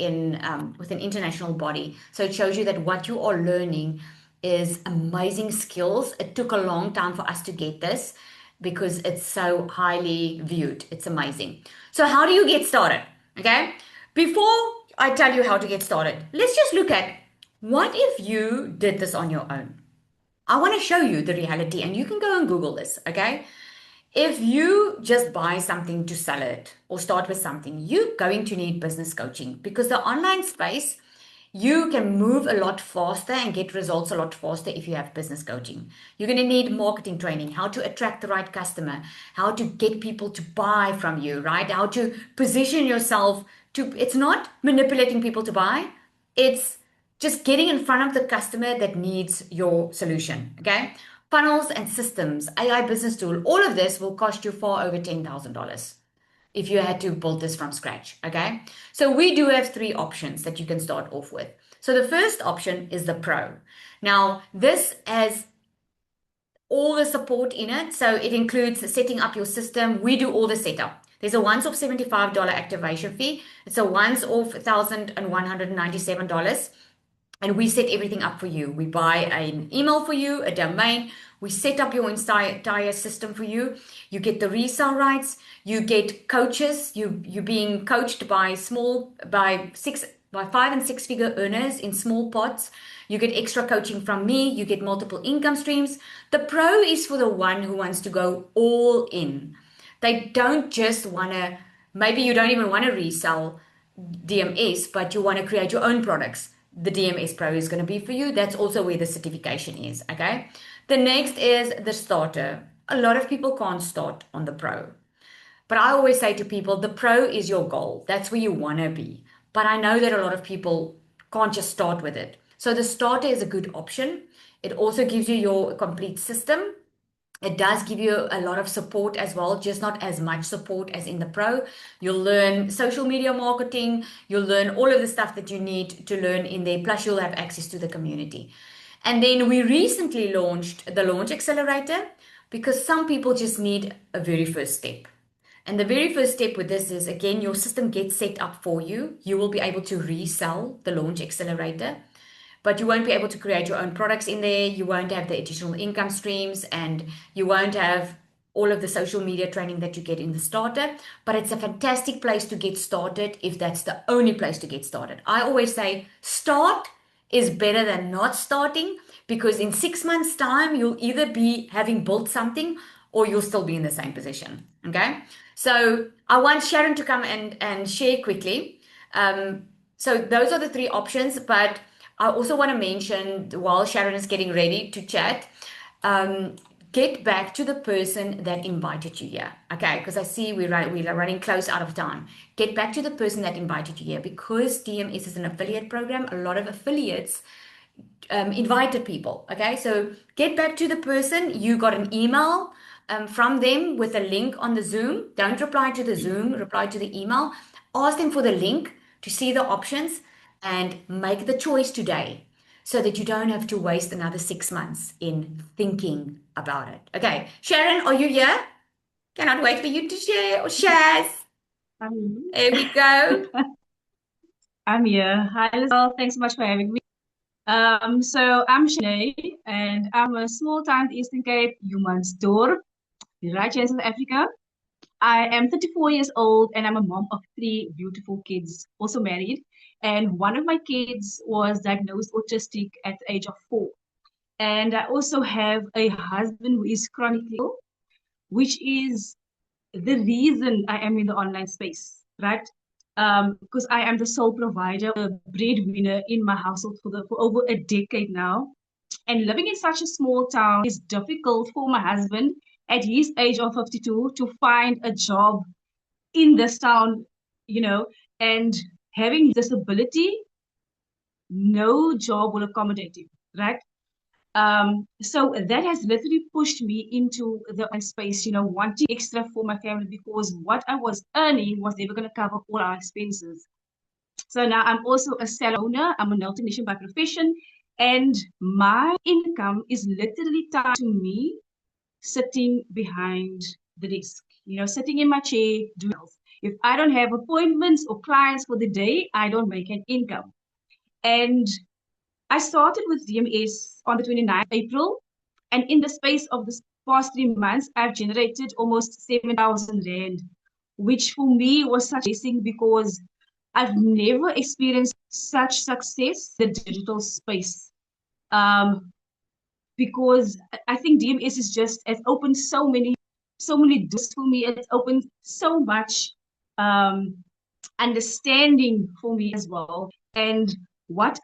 with an international body. So it shows you that what you are learning is amazing skills. It took a long time for us to get this because it's so highly viewed. It's amazing. So how do you get started? Okay. Before I tell you how to get started, let's just look at what if you did this on your own. I want to show you the reality, and you can go and Google this, okay? If you just buy something to sell it or start with something, you're going to need business coaching because the online space, you can move a lot faster and get results a lot faster if you have business coaching. You're going to need marketing training, how to attract the right customer, how to get people to buy from you, right? How to position yourself it's not manipulating people to buy, it's just getting in front of the customer that needs your solution, okay? Funnels and systems, AI business tool, all of this will cost you far over $10,000 if you had to build this from scratch, okay? So we do have 3 options that you can start off with. So the first option is the Pro. Now, this has all the support in it. So it includes setting up your system. We do all the setup. There's a once-off $75 activation fee. It's a once-off $1,197. And we set everything up for you. We buy an email for you, a domain. We set up your entire system for you. You get the resale rights. You get coaches. You being coached by 5 and 6 figure earners in small pots. You get extra coaching from me. You get multiple income streams. The Pro is for the one who wants to go all in. They don't just want to, maybe you don't even want to resell DMS, but you want to create your own products. The DMS Pro is going to be for you. That's also where the certification is, okay? The next is the starter. A lot of people can't start on the Pro. But I always say to people, the Pro is your goal. That's where you want to be. But I know that a lot of people can't just start with it. So the starter is a good option. It also gives you your complete system. It does give you a lot of support as well, just not as much support as in the Pro. You'll learn social media marketing. You'll learn all of the stuff that you need to learn in there. Plus, you'll have access to the community. And then we recently launched the Launch Accelerator because some people just need a very first step. And the very first step with this is, again, your system gets set up for you. You will be able to resell the Launch Accelerator, but you won't be able to create your own products in there. You won't have the additional income streams, and you won't have all of the social media training that you get in the starter. But it's a fantastic place to get started if that's the only place to get started. I always say start is better than not starting, because in 6 months' time, you'll either be having built something or you'll still be in the same position. Okay. So I want Sharon to come and share quickly. So those are the 3 options, but I also want to mention, while Sharon is getting ready to chat, get back to the person that invited you here, okay? Because I see we're running close out of time. Get back to the person that invited you here, because DMS is an affiliate program. A lot of affiliates invited people. Okay, so get back to the person. You got an email from them with a link on the Zoom. Don't reply to the Zoom, reply to the email. Ask them for the link to see the options and make the choice today so that you don't have to waste another 6 months in thinking about it. Okay, Sharon, are you here? Cannot wait for you to share or shares. I'm There we go. I'm here. Hi, Lizelle. Thanks so much for having me. So I'm Shanae, and I'm a small town in Eastern Cape, Humansdorp, right here in South Africa. I am 34 years old, and I'm a mom of three beautiful kids, also married. And one of my kids was diagnosed autistic at the age of 4. And I also have a husband who is chronically ill, which is the reason I am in the online space, right? Because I am the sole provider, the breadwinner in my household for over a decade now. And living in such a small town is difficult for my husband at his age of 52 to find a job in this town, you know, and having disability, no job will accommodate him, right? So that has literally pushed me into the space, wanting extra for my family because what I was earning was never going to cover all our expenses. So now I'm also a salon owner. I'm a nail technician by profession, and my income is literally tied to me sitting behind the desk, sitting in my chair doing nails. If I don't have appointments or clients for the day, I don't make an income. And I started with DMS on the 29th of April, and in the space of the past 3 months, I've generated almost 7,000 Rand, which for me was such a blessing because I've never experienced such success in the digital space. Because I think DMS is just has opened so many doors for me. It's opened so much um, understanding for me as well. And what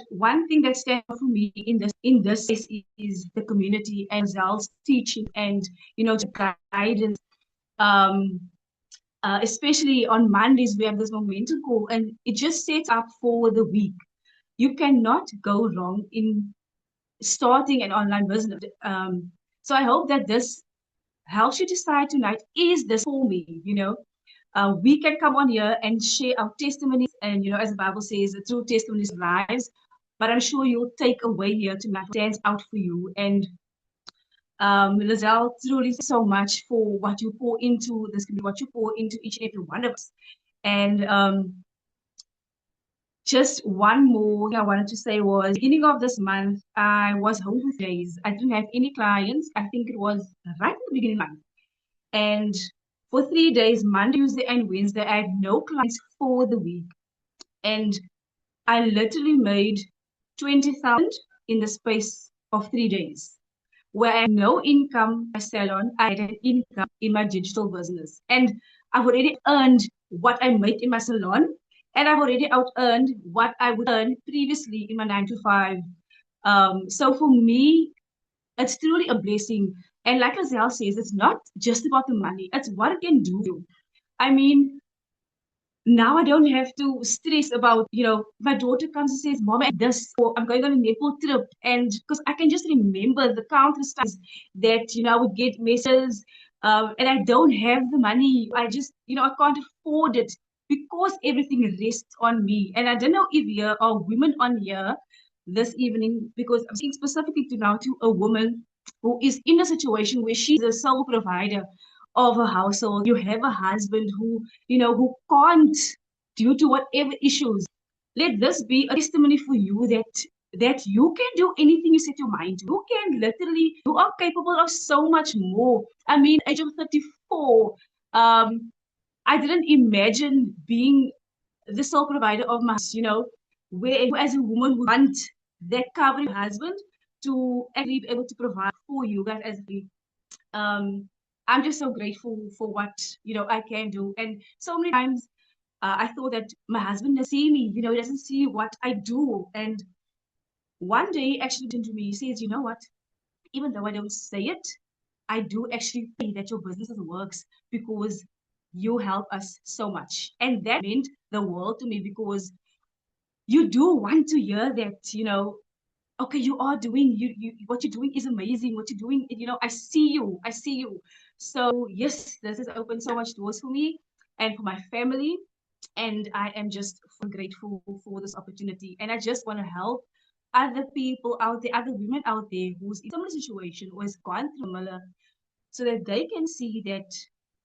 one thing that stands out for me in this is the community and Zal's teaching and the guidance. Um, Especially on Mondays, we have this momentum call, and it just sets up for the week. You cannot go wrong in starting an online business. So I hope that this helps you decide tonight, is this for me? We can come on here and share our testimonies, and as the Bible says, the true testimonies of lives. But I'm sure you'll take away here tonight what stands out for you. And Lizelle, truly thank you so much for what you pour into this community, what you pour into each and every one of us. And just one more thing I wanted to say was beginning of this month, I was home with days. I didn't have any clients. I think it was right in the beginning of the month. And for 3 days, Monday, Tuesday, and Wednesday, I had no clients for the week. And I literally made 20,000 in the space of 3 days, where I had no income in my salon. I had an income in my digital business. And I've already earned what I made in my salon, and I've already out earned what I would earn previously in my 9 to 5. So for me, it's truly a blessing. And like Azelle says, it's not just about the money, it's what it can do. I mean, now I don't have to stress about, my daughter comes and says, Mom, at this, or I'm going on a Nepal trip. And because I can just remember the countless times that, I would get messages and I don't have the money. I just, I can't afford it because everything rests on me. And I don't know if there are women on here this evening, because I'm speaking specifically to a woman who is in a situation where she's a sole provider of a household. You have a husband who can't, due to whatever issues. Let this be a testimony for you that you can do anything you set your mind to. You can literally, you are capable of so much more. I mean, age of 34, I didn't imagine being the sole provider of my house, where as a woman would want that covering husband to actually be able to provide for you guys as a I'm just so grateful for what I can do. And so many times I thought that my husband doesn't see me, he doesn't see what I do. And one day, actually, to me, he says, "You know what? Even though I don't say it, I do actually think that your business works because you help us so much." And that meant the world to me because you do want to hear that, okay, you are doing, what you're doing is amazing. What you're doing, I see you. I see you. So yes, this has opened so much doors for me and for my family. And I am just grateful for this opportunity. And I just want to help other people out there, other women out there who's in a similar situation or has gone through similar, so that they can see that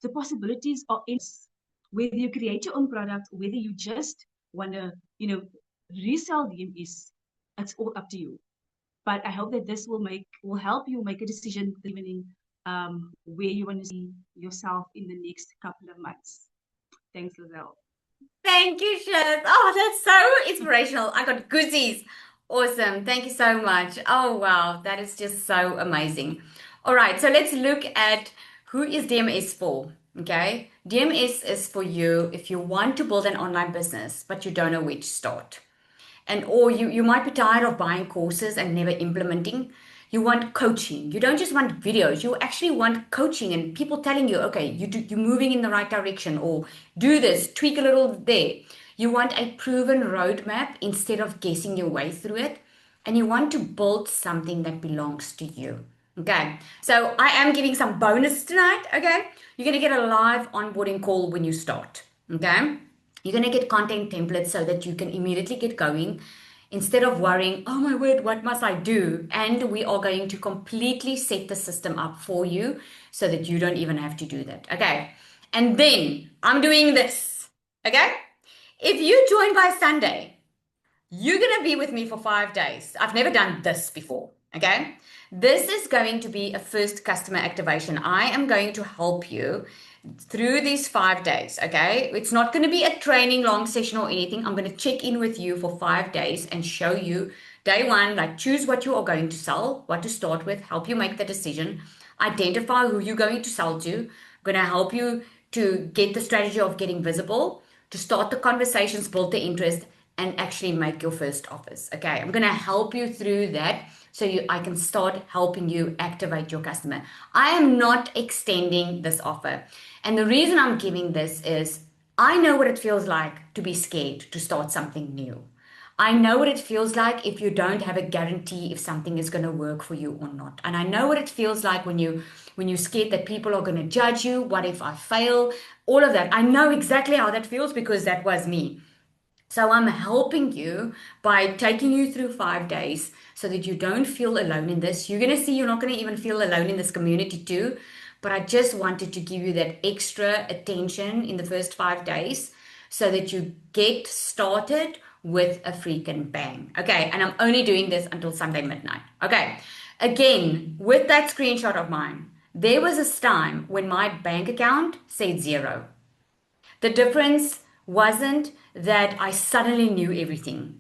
the possibilities are in whether you create your own product, whether you just want to, resell them, is it's all up to you. But I hope that this will help you make a decision evening, where you want to see yourself in the next couple of months. Thanks, Lizelle. Thank you, Shiv. Oh, that's so inspirational. I got goosies. Awesome. Thank you so much. Oh, wow. That is just so amazing. All right. So let's look at who is DMS for. Okay. DMS is for you if you want to build an online business, but you don't know where to start. And or you might be tired of buying courses and never implementing. You want coaching. You don't just want videos. You actually want coaching and people telling you, okay, you're moving in the right direction, or do this, tweak a little there. You want a proven roadmap instead of guessing your way through it. And you want to build something that belongs to you. Okay, so I am giving some bonus tonight. Okay, you're going to get a live onboarding call when you start. Okay, you're going to get content templates so that you can immediately get going instead of worrying, oh my word, what must I do? And we are going to completely set the system up for you so that you don't even have to do that. Okay, and then I'm doing this. Okay, if you join by Sunday, you're going to be with me for 5 days. I've never done this before. Okay. This is going to be a first customer activation. I am going to help you through these 5 days. Okay. It's not going to be a training long session or anything. I'm going to check in with you for 5 days and show you day one, like choose what you are going to sell, what to start with, help you make the decision, identify who you're going to sell to. I'm going to help you to get the strategy of getting visible, to start the conversations, build the interest, and actually make your first offers. Okay, I'm going to help you through that so I can start helping you activate your customer. I am not extending this offer. And the reason I'm giving this is I know what it feels like to be scared to start something new. I know what it feels like if you don't have a guarantee if something is going to work for you or not. And I know what it feels like when you're scared that people are going to judge you. What if I fail? All of that. I know exactly how that feels because that was me. So I'm helping you by taking you through 5 days so that you don't feel alone in this. You're going to see you're not going to even feel alone in this community too. But I just wanted to give you that extra attention in the first 5 days so that you get started with a freaking bang. Okay. And I'm only doing this until Sunday midnight. Okay. Again, with that screenshot of mine, there was a time when my bank account said zero. The difference wasn't that I suddenly knew everything.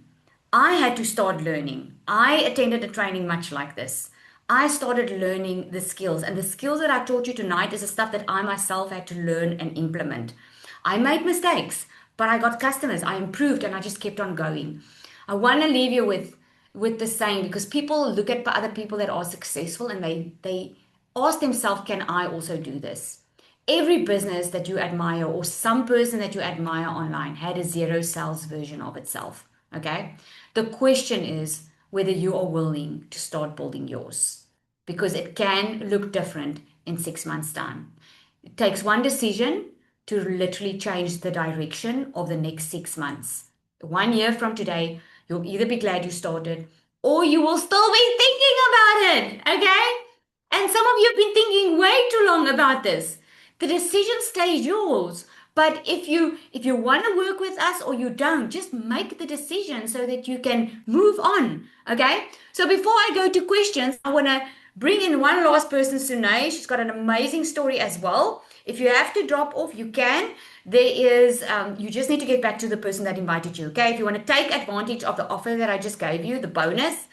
I had to start learning. I attended a training much like this. I started learning the skills, and the skills that I taught you tonight is the stuff that I myself had to learn and implement. I made mistakes, but I got customers. I improved, and I just kept on going. I want to leave you with the saying, because people look at other people that are successful and they ask themselves, can I also do this? Every business that you admire or some person that you admire online had a zero sales version of itself. Okay. The question is whether you are willing to start building yours, because it can look different in 6 months' time. It takes one decision to literally change the direction of the next 6 months. 1 year from today, you'll either be glad you started or you will still be thinking about it. Okay. And some of you have been thinking way too long about this. The decision stays yours. But if you want to work with us or you don't, just make the decision so that you can move on. Okay? So before I go to questions, I want to bring in one last person, Sunay. She's got an amazing story as well. If you have to drop off, you can. There is, you just need to get back to the person that invited you. Okay? If you want to take advantage of the offer that I just gave you, the bonus,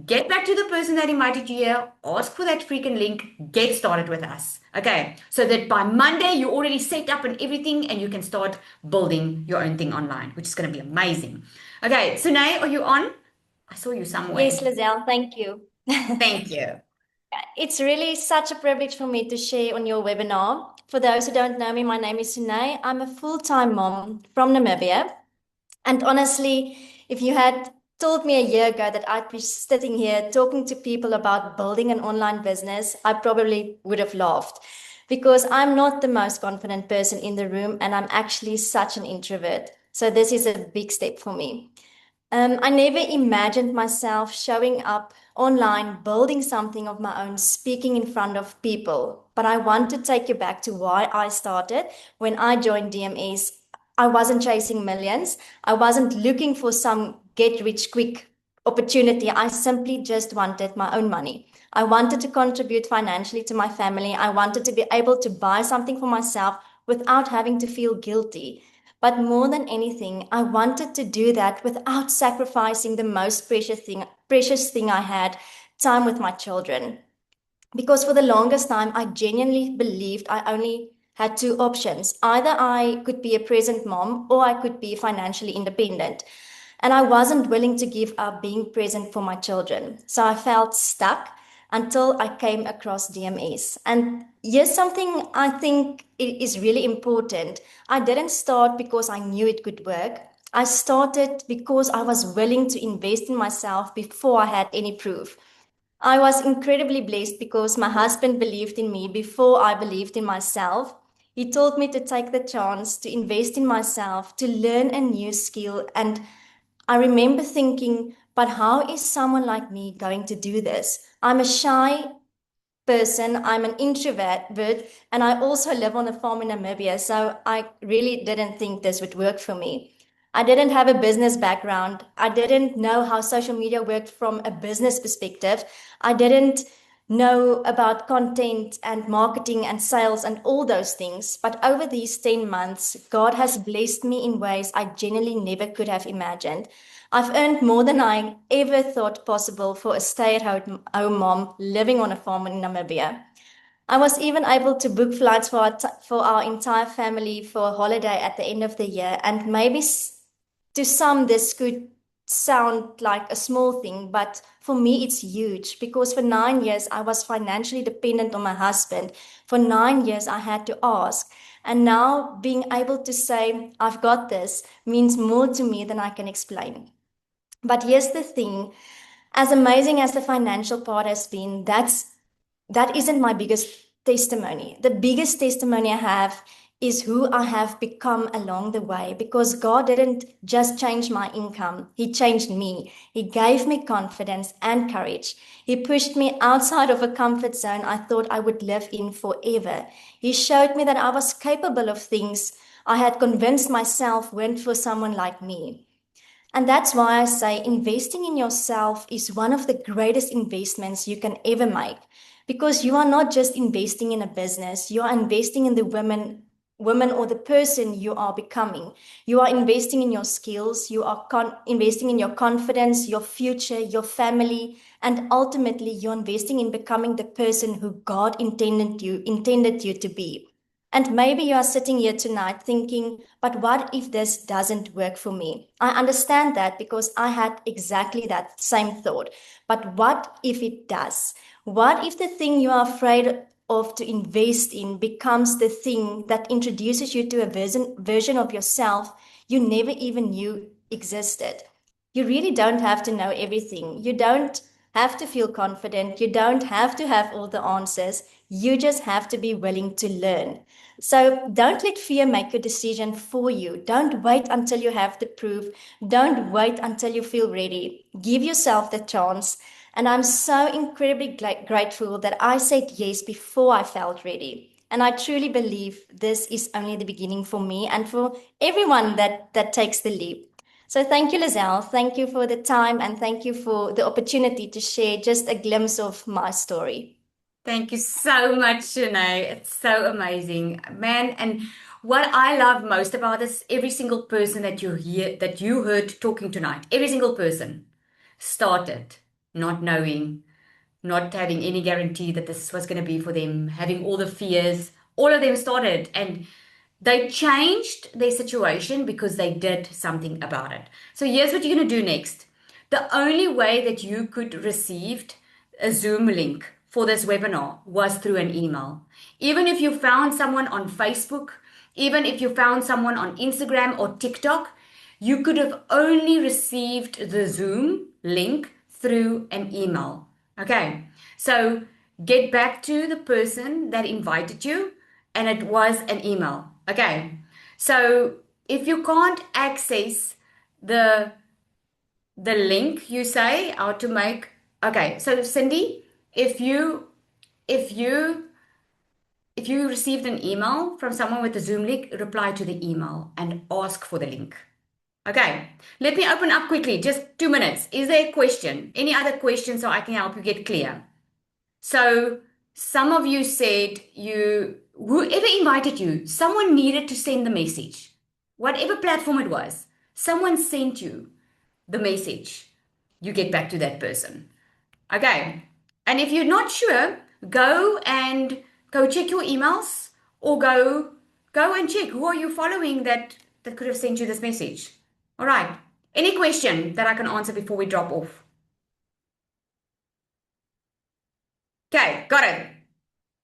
get back to the person that invited you here, ask for that freaking link, get started with us. Okay, so that by Monday you're already set up and everything and you can start building your own thing online, which is going to be amazing. Okay, Sunay, are you on? I saw you somewhere. Yes, Lizelle, thank you. Thank you. It's really such a privilege for me to share on your webinar. For those who don't know me, my name is Sunay. I'm a full-time mom from Namibia. And honestly, if you had told me a year ago that I'd be sitting here talking to people about building an online business, I probably would have laughed because I'm not the most confident person in the room and I'm actually such an introvert. So this is a big step for me. I never imagined myself showing up online, building something of my own, speaking in front of people. But I want to take you back to why I started. When I joined DMS, I wasn't chasing millions. I wasn't looking for some get rich quick opportunity. I simply just wanted my own money. I wanted to contribute financially to my family. I wanted to be able to buy something for myself without having to feel guilty. But more than anything, I wanted to do that without sacrificing the most precious thing I had, time with my children. Because for the longest time, I genuinely believed I only had two options. Either I could be a present mom or I could be financially independent. And I wasn't willing to give up being present for my children. So I felt stuck until I came across DMS. And here's something I think is really important. I didn't start because I knew it could work. I started because I was willing to invest in myself before I had any proof. I was incredibly blessed because my husband believed in me before I believed in myself. He told me to take the chance to invest in myself, to learn a new skill. And I remember thinking, but how is someone like me going to do this? I'm a shy person. I'm an introvert, and I also live on a farm in Namibia. So I really didn't think this would work for me. I didn't have a business background. I didn't know how social media worked from a business perspective. I didn't know about content and marketing and sales and all those things. But over these 10 months, God has blessed me in ways I genuinely never could have imagined. I've earned more than I ever thought possible for a stay-at-home mom living on a farm in Namibia. I was even able to book flights for for our entire family for a holiday at the end of the year. And maybe to some, this could sound like a small thing, but for me, it's huge because for 9 years, I was financially dependent on my husband. For 9 years, I had to ask. And now being able to say, I've got this, means more to me than I can explain. But here's the thing, as amazing as the financial part has been, that isn't my biggest testimony. The biggest testimony I have is who I have become along the way because God didn't just change my income, He changed me. He gave me confidence and courage. He pushed me outside of a comfort zone I thought I would live in forever. He showed me that I was capable of things I had convinced myself weren't for someone like me. And that's why I say investing in yourself is one of the greatest investments you can ever make. Because you are not just investing in a business, you are investing in the woman or the person you are becoming. You are investing in your skills, you are investing in your confidence, your future, your family, and ultimately you're investing in becoming the person who God intended you to be. And maybe you are sitting here tonight thinking, but what if this doesn't work for me? I understand that because I had exactly that same thought. But what if it does? What if the thing you are afraid of to invest in becomes the thing that introduces you to a version of yourself you never even knew existed? You really don't have to know everything. You don't have to feel confident. You don't have to have all the answers. You just have to be willing to learn. So don't let fear make your decision for you. Don't wait until you have the proof. Don't wait until you feel ready. Give yourself the chance. And I'm so incredibly grateful that I said yes before I felt ready. And I truly believe this is only the beginning for me and for everyone that takes the leap. So thank you, Lizelle. Thank you for the time and thank you for the opportunity to share just a glimpse of my story. Thank you so much, Shanae. It's so amazing. Man, and what I love most about this, every single person that you hear, that you heard talking tonight, every single person started not knowing, not having any guarantee that this was going to be for them, having all the fears. All of them started and they changed their situation because they did something about it. So here's what you're going to do next. The only way that you could receive a Zoom link for this webinar was through an email. Even if you found someone on Facebook, even if you found someone on Instagram or TikTok, you could have only received the Zoom link through an email. Okay, so get back to the person that invited you, and it was an email. Okay, so if you can't access the link, you say how to make. Okay, so Cindy, if you if you if you received an email from someone with a Zoom link, reply to the email and ask for the link. Okay, let me open up quickly, just 2 minutes. Is there a question? Any other questions so I can help you get clear? So some of you said whoever invited you, someone needed to send the message. Whatever platform it was, someone sent you the message. You get back to that person. Okay. And if you're not sure, go check your emails, or go and check who are you following that could have sent you this message. All right. Any question that I can answer before we drop off? Okay, got it.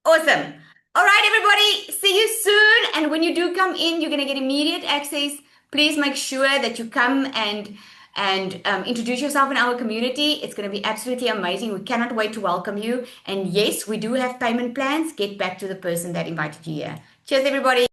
Awesome. All right, everybody. See you soon. And when you do come in, you're going to get immediate access. Please make sure that you come and introduce yourself in our community. It's going to be absolutely amazing. We cannot wait to welcome you. And yes, we do have payment plans. Get back to the person that invited you here. Cheers, everybody.